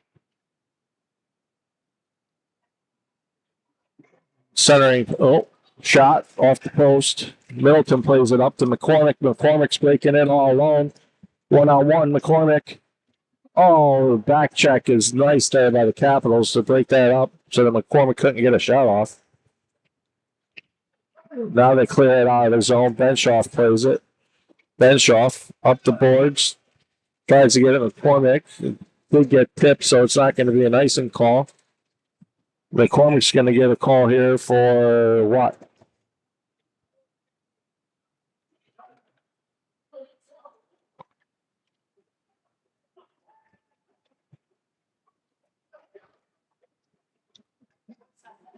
Centering. Oh, shot off the post. Middleton plays it up to McCormick. McCormick's breaking in all alone. 1-on-1. McCormick. Oh, back check is nice there by the Capitals to break that up so that McCormick couldn't get a shot off. Now they clear it out of the zone. Benshoff plays it. Benshoff up the boards. Tries to get it McCormick. Did get tipped, so it's not going to be an icing call. McCormick's going to get a call here for what?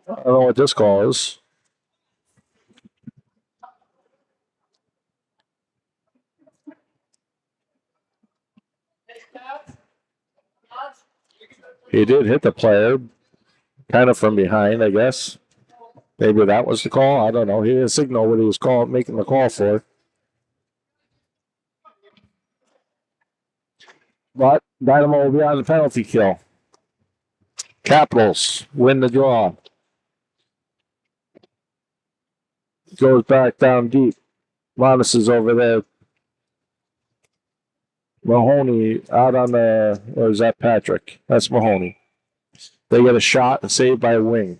I don't know what this call is. He did hit the player, kind of from behind, I guess. Maybe that was the call. I don't know. He didn't signal what he was making the call for. But Dynamo will be on the penalty kill. Capitals win the draw. Goes back down deep. Monis is over there. Mahoney out on the, or is that Patrick? That's Mahoney. They get a shot and saved by Wing.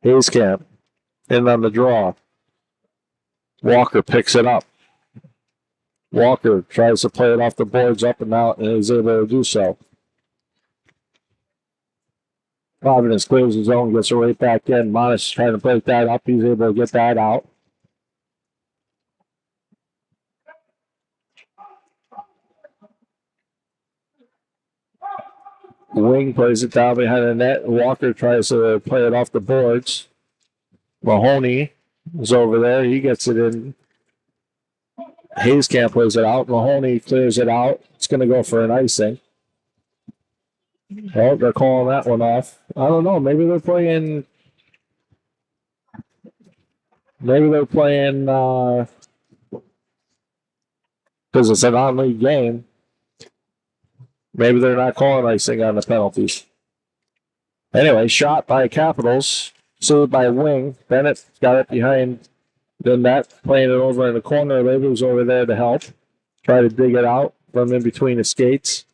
Hayescamp in on the draw. Walker picks it up. Walker tries to play it off the boards up and out and is able to do so. Providence clears his zone, gets it right back in. Monis trying to break that up. He's able to get that out. Wing plays it down behind the net. Walker tries to play it off the boards. Mahoney is over there. He gets it in. Hayescamp plays it out. Mahoney clears it out. It's going to go for an icing. Oh, they're calling that one off. I don't know. Maybe they're playing. Because it's an on-league game. Maybe they're not calling icing on the penalties. Anyway, shot by Capitals. Saved by Wing. Bennett got it behind the net, playing it over in the corner. Labor was over there to help. Try to dig it out from in between the skates.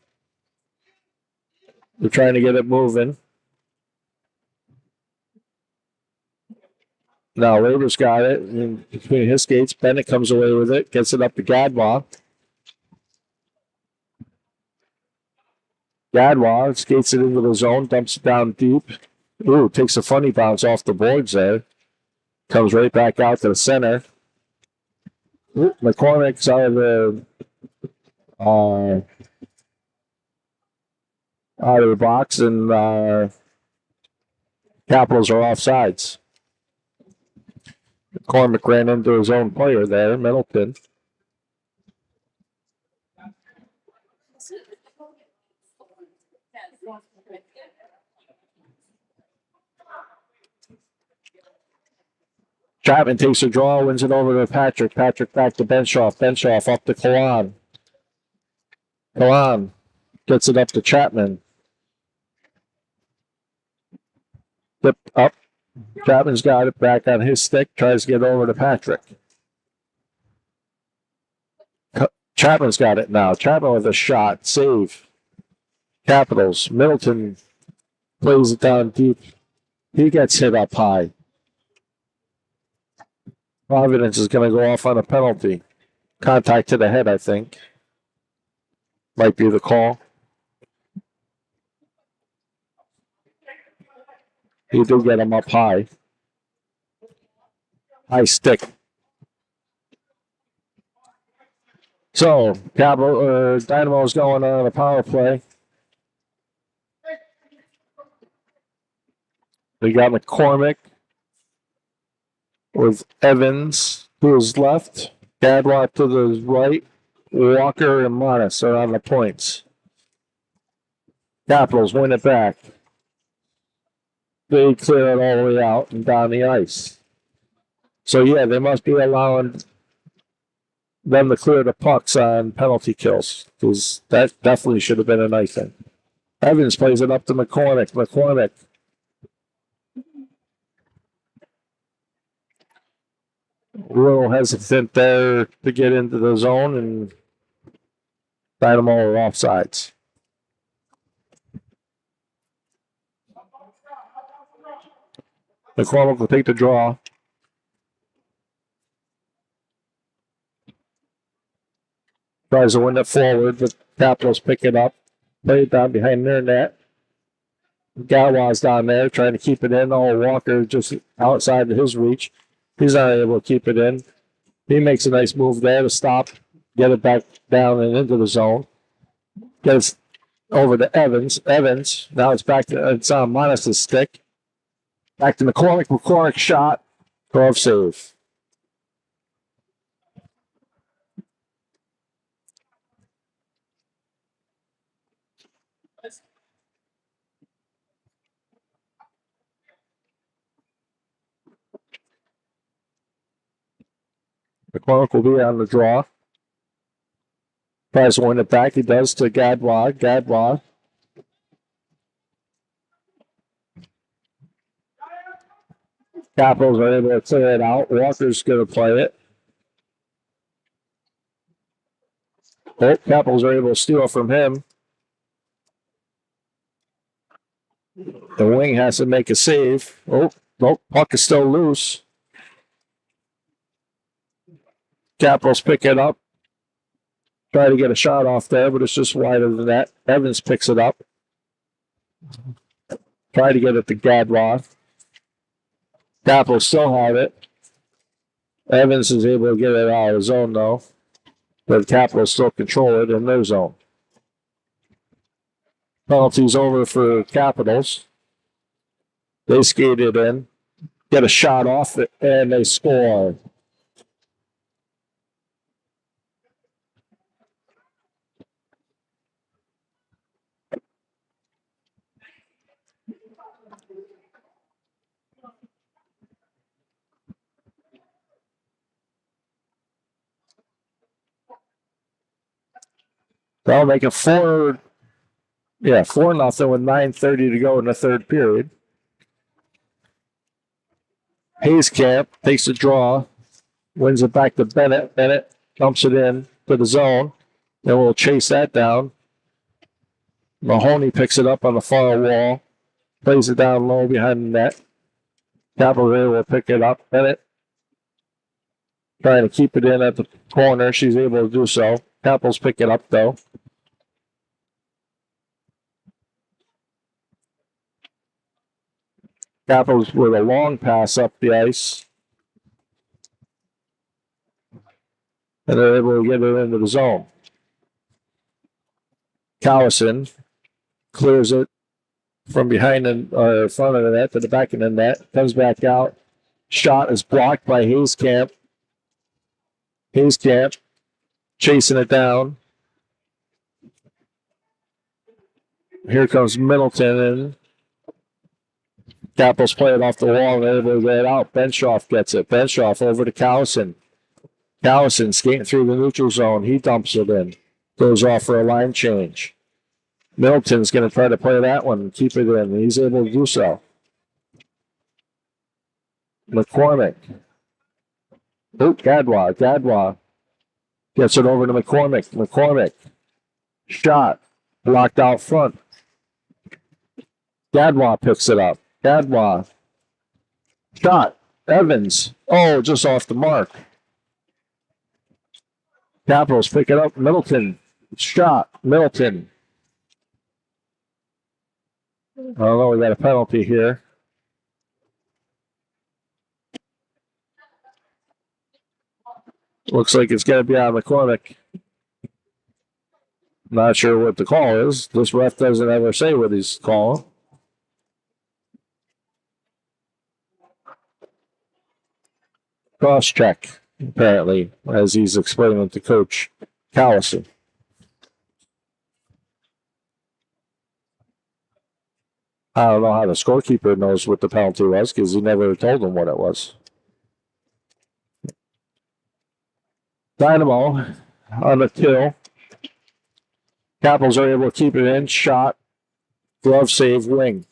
They're trying to get it moving. Now Labor's got it in between his skates. Bennett comes away with it, gets it up to Gadwa. Gadwa skates it into the zone, dumps it down deep. Ooh, takes a funny bounce off the boards there. Comes right back out to the center. Ooh, McCormick's out out of the box, and Capitals are offsides. McCormick ran into his own player there, Middleton. Chapman takes a draw, wins it over to Patrick. Patrick back to Benshoff. Benshoff up to Kalan. Kalan gets it up to Chapman. Flip up. Chapman's got it back on his stick. Tries to get over to Patrick. Chapman's got it now. Chapman with a shot. Save. Capitals. Middleton plays it down deep. He gets hit up high. Providence is going to go off on a penalty. Contact to the head, I think. Might be the call. He did get him up high. High stick. So, Dynamo's going on a power play. We got McCormick with Evans to his left, Gadwa to the right, Walker and Monis are on the points. Capitals win it back. They clear it all the way out and down the ice. So, yeah, they must be allowing them to clear the pucks on penalty kills, because that definitely should have been an icing. Evans plays it up to McCormick. McCormick. A little hesitant there to get into the zone, and Dynamo are offsides. McCormick will take the draw. Tries to win it forward, but Capitals pick it up. Play it down behind their net. Gadwa's down there trying to keep it in. Oh, Walker just outside of his reach. He's not able to keep it in. He makes a nice move there to stop, get it back down and into the zone. Gets over to Evans. Evans, now it's back to, it's on Monis' stick. Back to McCormick. McCormick shot. Glove save. McCormick will be on the draw. Tries to win it back. He does to Gadwa. Gadwa. Capitals are able to clear it out. Walker's going to play it. Oh, Capitals are able to steal from him. The wing has to make a save. Oh, nope, puck is still loose. Capitals pick it up. Try to get a shot off there, but it's just wider than that. Evans picks it up. Try to get it to Gadwa. Capitals still have it. Evans is able to get it out of the zone, though. But the Capitals still control it in their zone. Penalty's over for Capitals. They skate it in, get a shot off it, and they score. They'll make it 4-0 with 9:30 to go in the third period. Hayescamp takes a draw, wins it back to Bennett. Bennett dumps it in to the zone. Then we'll chase that down. Mahoney picks it up on the far wall, plays it down low behind the net. Cavalry will pick it up. Bennett trying to keep it in at the corner. She's able to do so. Capitals pick it up, though. Capitals with a long pass up the ice. And they're able to get it into the zone. Callison clears it from behind the front of the net to the back of the net. Comes back out. Shot is blocked by Hayescamp. Hayescamp chasing it down. Here comes Middleton, and Capitals play it off the wall and able to get it out. Benshoff gets it. Benshoff over to Callison. Callison skating through the neutral zone. He dumps it in. Goes off for a line change. Middleton's going to try to play that one and keep it in. He's able to do so. McCormick. Oh, Gadwa. Gadwa gets it over to McCormick. McCormick. Shot. Blocked out front. Gadwa picks it up. Gadwa. Shot. Evans. Oh, just off the mark. Capitals pick it up. Middleton. Shot. Middleton. I don't know. We got a penalty here. Looks like it's going to be on McCormick. Not sure what the call is. This ref doesn't ever say what he's calling. Cross check, apparently, as he's explaining to Coach Callison. I don't know how the scorekeeper knows what the penalty was because he never told him what it was. Dynamo on the kill. Capitals are able to keep it in. Shot. Glove save. Wing.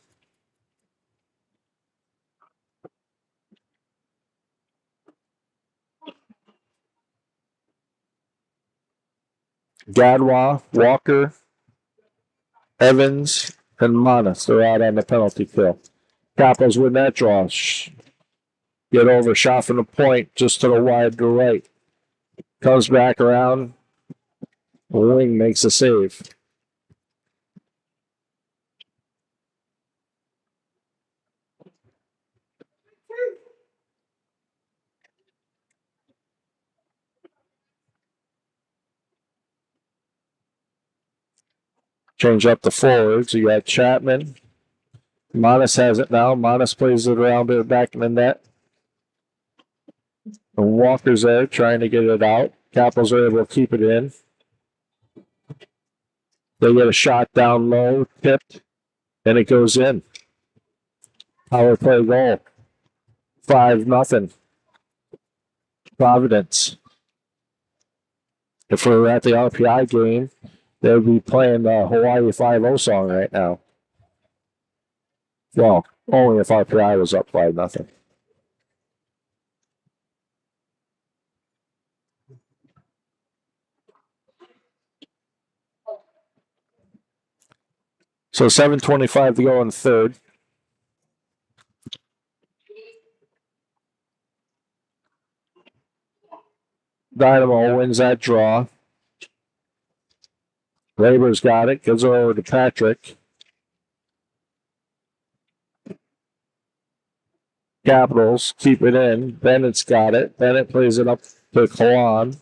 Gadwa, Walker, Evans, and Manas are out on the penalty kill. Capitals win that draw. Get over. Shot from the point just to the wide to right. Comes back around. Wing makes a save. Change up the forwards. You got Chapman. Manas has it now. Manas plays it around it back in the net. And Walker's there trying to get it out. Capitals are able to keep it in. They get a shot down low, tipped, and it goes in. Power play goal. 5-0. Providence. If we were at the RPI game, they would be playing the Hawaii 5-0 song right now. Well, only if RPI was up 5-0. So 7:25 to go in the third. Dynamo wins that draw. Labor's got it. Gives it over to Patrick. Capitals keep it in. Bennett's got it. Bennett plays it up to Kalan.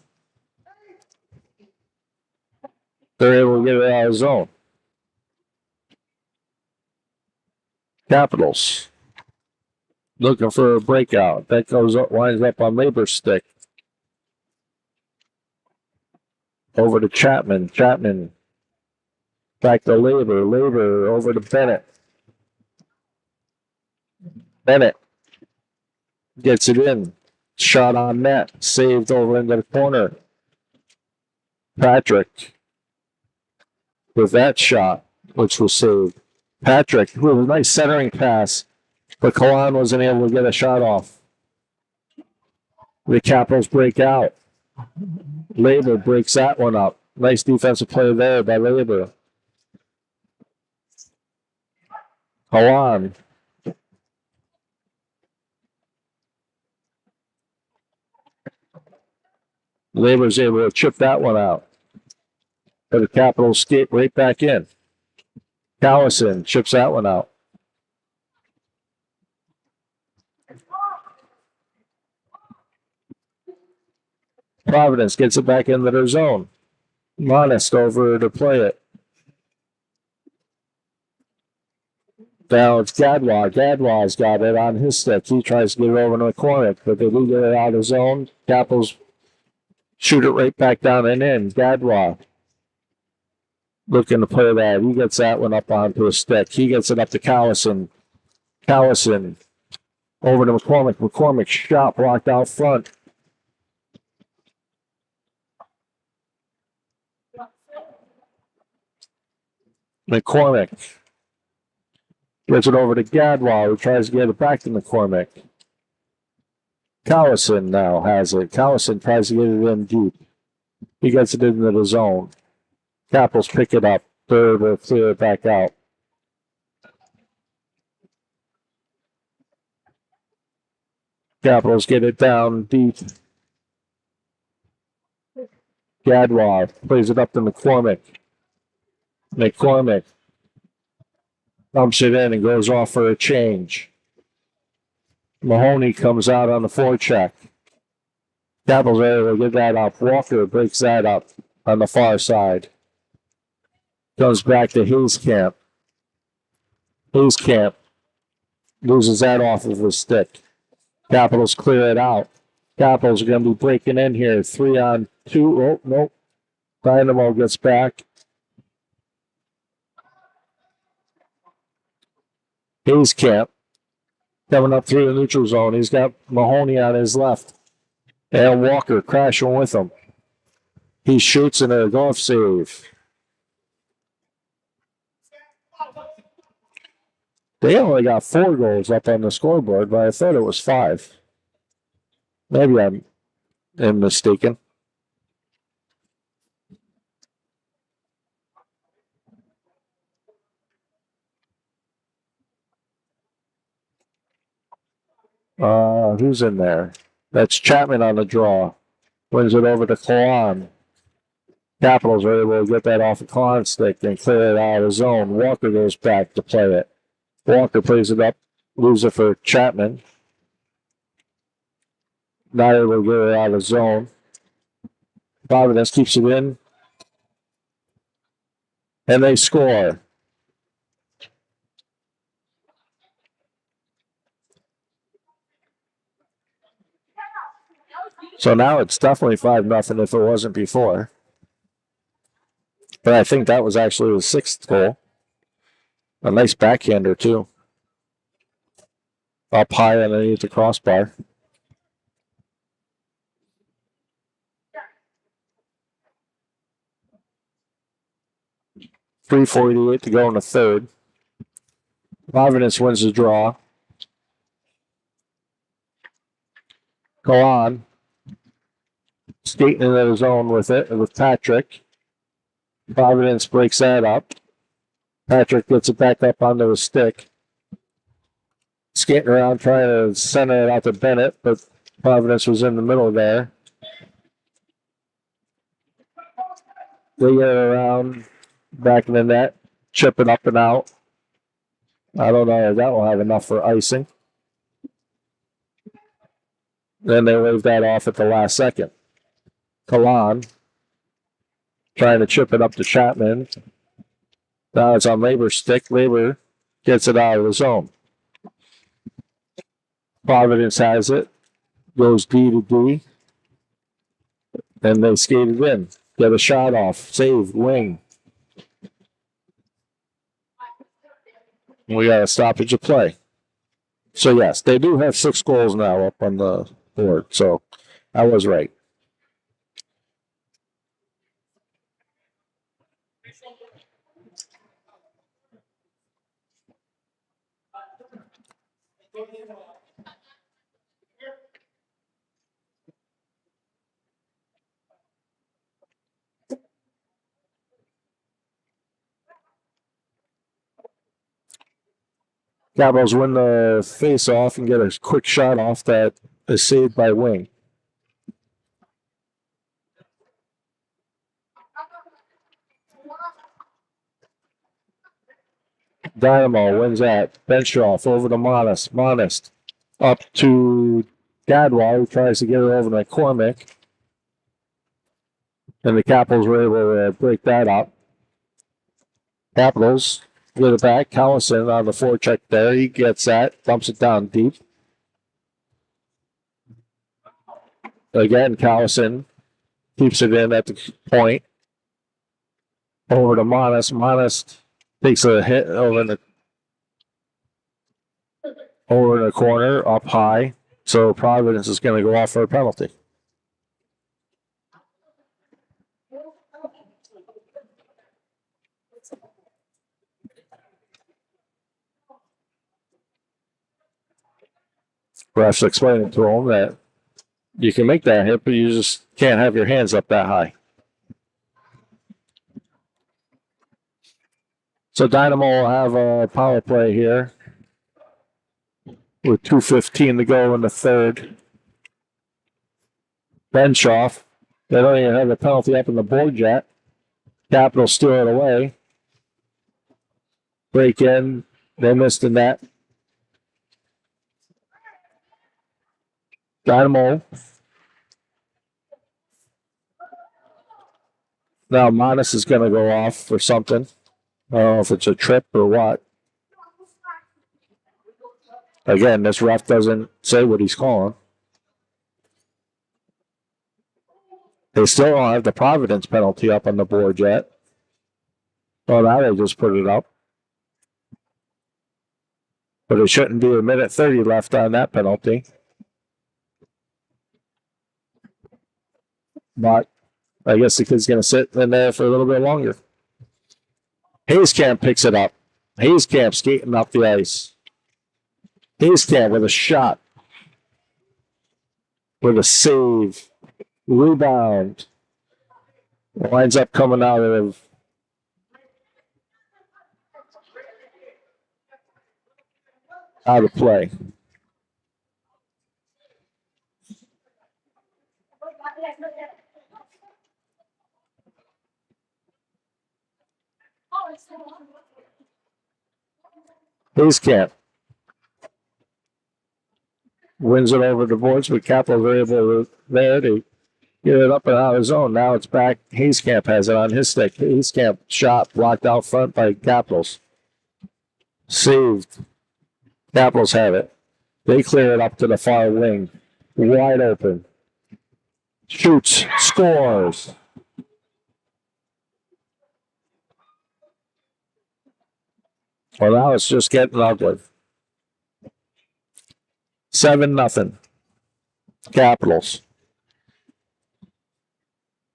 They're able to get it out of zone. Capitals looking for a breakout. That goes up, winds up on Labor's stick. Over to Chapman. Chapman back to Labor. Labor over to Bennett. Bennett gets it in. Shot on net. Saved over into the corner. Patrick with that shot, which was saved. Patrick with a nice centering pass, but Kalan wasn't able to get a shot off. The Capitals break out. Labor breaks that one up. Nice defensive play there by Labor. Kalan. Labor's able to chip that one out. But the Capitals skate right back in. Callison chips that one out. Providence gets it back into their zone. Monist over to play it. Now it's Gadwa. Gadwa's got it on his stick. He tries to get it over to McCormick, but they do get it out of zone. Capitals shoot it right back down and in. Gadwa looking to play that. He gets that one up onto his stick. He gets it up to Callison. Callison over to McCormick. McCormick shot blocked out front. McCormick gets it over to Gadwa, who tries to get it back to McCormick. Callison now has it. Callison tries to get it in deep. He gets it into the zone. Capitals pick it up. They're able to clear it back out. Capitals get it down deep. Gadwa plays it up to McCormick. McCormick dumps it in and goes off for a change. Mahoney comes out on the forecheck. Capitals are able to get that up. Walker breaks that up on the far side. Goes back to Hayskamp. Hayskamp loses that off of his stick. Capitals clear it out. Capitals are going to be breaking in here. 3-on-2. Oh, nope. Dynamo gets back. Hayskamp coming up through the neutral zone. He's got Mahoney on his left. And Walker crashing with him. He shoots in a golf save. They only got 4 goals up on the scoreboard, but I thought it was 5. Maybe I'm mistaken. Who's in there? That's Chapman on the draw. Wins it over to Kalan. Capitals are able to get that off the Kalan's stick and clear it out of the zone. Walker goes back to play it. Walker plays it up, loses it for Chapman. Not able to get it out of the zone. Providence keeps it in. And they score. So now it's definitely 5-0 if it wasn't before. But I think that was actually the 6th goal. A nice backhander, too. Up high underneath the crossbar. .348 to go in the third. Providence wins the draw. Go on. Skating into the zone with it, with Patrick. Providence breaks that up. Patrick gets it back up onto his stick. Skating around trying to center it out to Bennett, but Providence was in the middle there. They get it around, back in the net, chip it up and out. I don't know if that will have enough for icing. Then they wave that off at the last second. Kalan trying to chip it up to Chapman. Now it's on Labor's stick. Labor gets it out of the zone. Providence has it. Goes D to D. And they skate it in. Get a shot off. Save. Wing. We got a stoppage of play. So, yes, they do have 6 goals now up on the board. So, I was right. Capitals win the face-off and get a quick shot off that is saved by Wing. Dynamo wins that. Bench off over to Monist. Monist up to Gadwa, who tries to get it over to McCormick. And the Capitals were able to break that up. Capitals get it back. Callison on the forecheck there. He gets that, dumps it down deep. Again, Callison keeps it in at the point. Over to Monas. Monas takes a hit over in the corner, up high. So Providence is going to go off for a penalty. Ref's explaining to him that you can make that hit, but you just can't have your hands up that high. So Dynamo will have a power play here with 2:15 to go in the third. Bench off. They don't even have the penalty up in the board yet. Capital steal it away. Break in. They missed the net. Dynamo. Now Monas is going to go off for something. I don't know if it's a trip or what. Again, this ref doesn't say what he's calling. They still don't have the Providence penalty up on the board yet. Well, now they just put it up. But it shouldn't be a minute 30 left on that penalty. But I guess the kid's going to sit in there for a little bit longer. Hayescamp picks it up. Hayescamp skating up the ice. Hayescamp with a shot. With a save. Rebound. Winds up coming out of play. Hayescamp wins it over the boards, but Capitals are able there to get it up and out of zone. Now it's back. Hayescamp has it on his stick. Hayescamp shot blocked out front by Capitals. Saved. Capitals have it. They clear it up to the far wing. Wide open. Shoots. Scores. Well, now it's just getting ugly. 7-0. Capitals.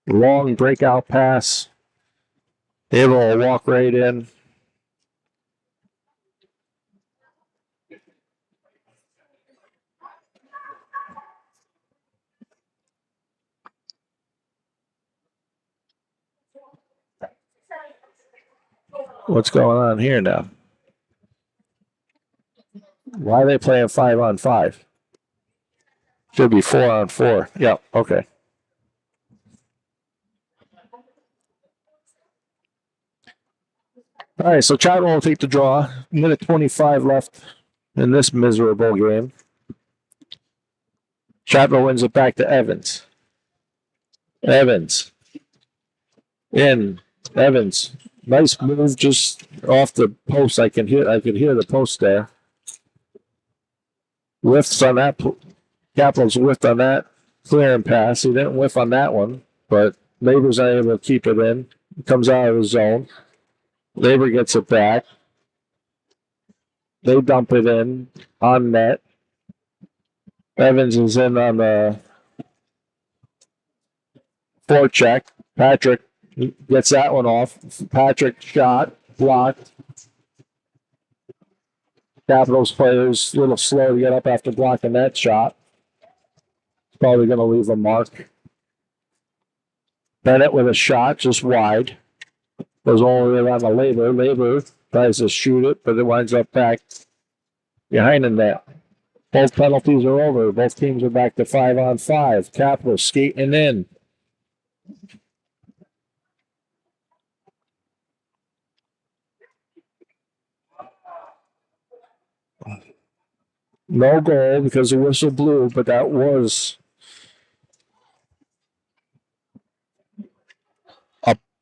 Long breakout pass. Able to walk right in. What's going on here now? Why are they playing 5-on-5? Should be 4-on-4. Yeah, okay. All right, so Chadwell will take the draw. Minute 25 left in this miserable game. Chadwell wins it back to Evans. Evans. In. Evans. Nice move just off the post. I could hear the post there. Whiffs on that. Capitals whiffed on that clearing pass. He didn't whiff on that one, but Labor's not able to keep it in. He comes out of the zone. Labor gets it back. They dump it in on net. Evans is in on the forecheck. Patrick gets that one off. Patrick shot, blocked. Capitals players a little slow to get up after blocking that shot. It's probably going to leave a mark. Bennett with a shot, just wide. Goes all the way around the Labor. Labor tries to shoot it, but it winds up back behind the net. Both penalties are over. Both teams are back to 5-on-5. Capitals skating in. No goal because the whistle blew, but that was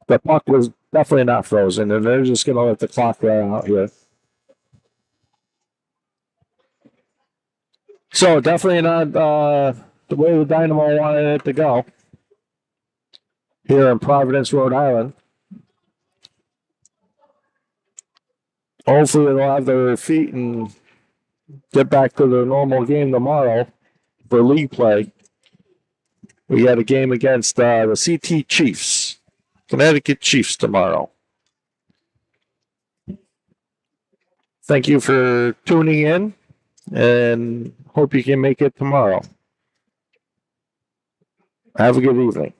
the puck was Definitely not frozen, and they're just going to let the clock run out here. So definitely not the way the Dynamo wanted it to go here in Providence, Rhode Island. Hopefully they'll have their feet and get back to their normal game tomorrow for league play. We got a game against the CT Chiefs, Connecticut Chiefs tomorrow. Thank you for tuning in, and hope you can make it tomorrow. Have a good evening.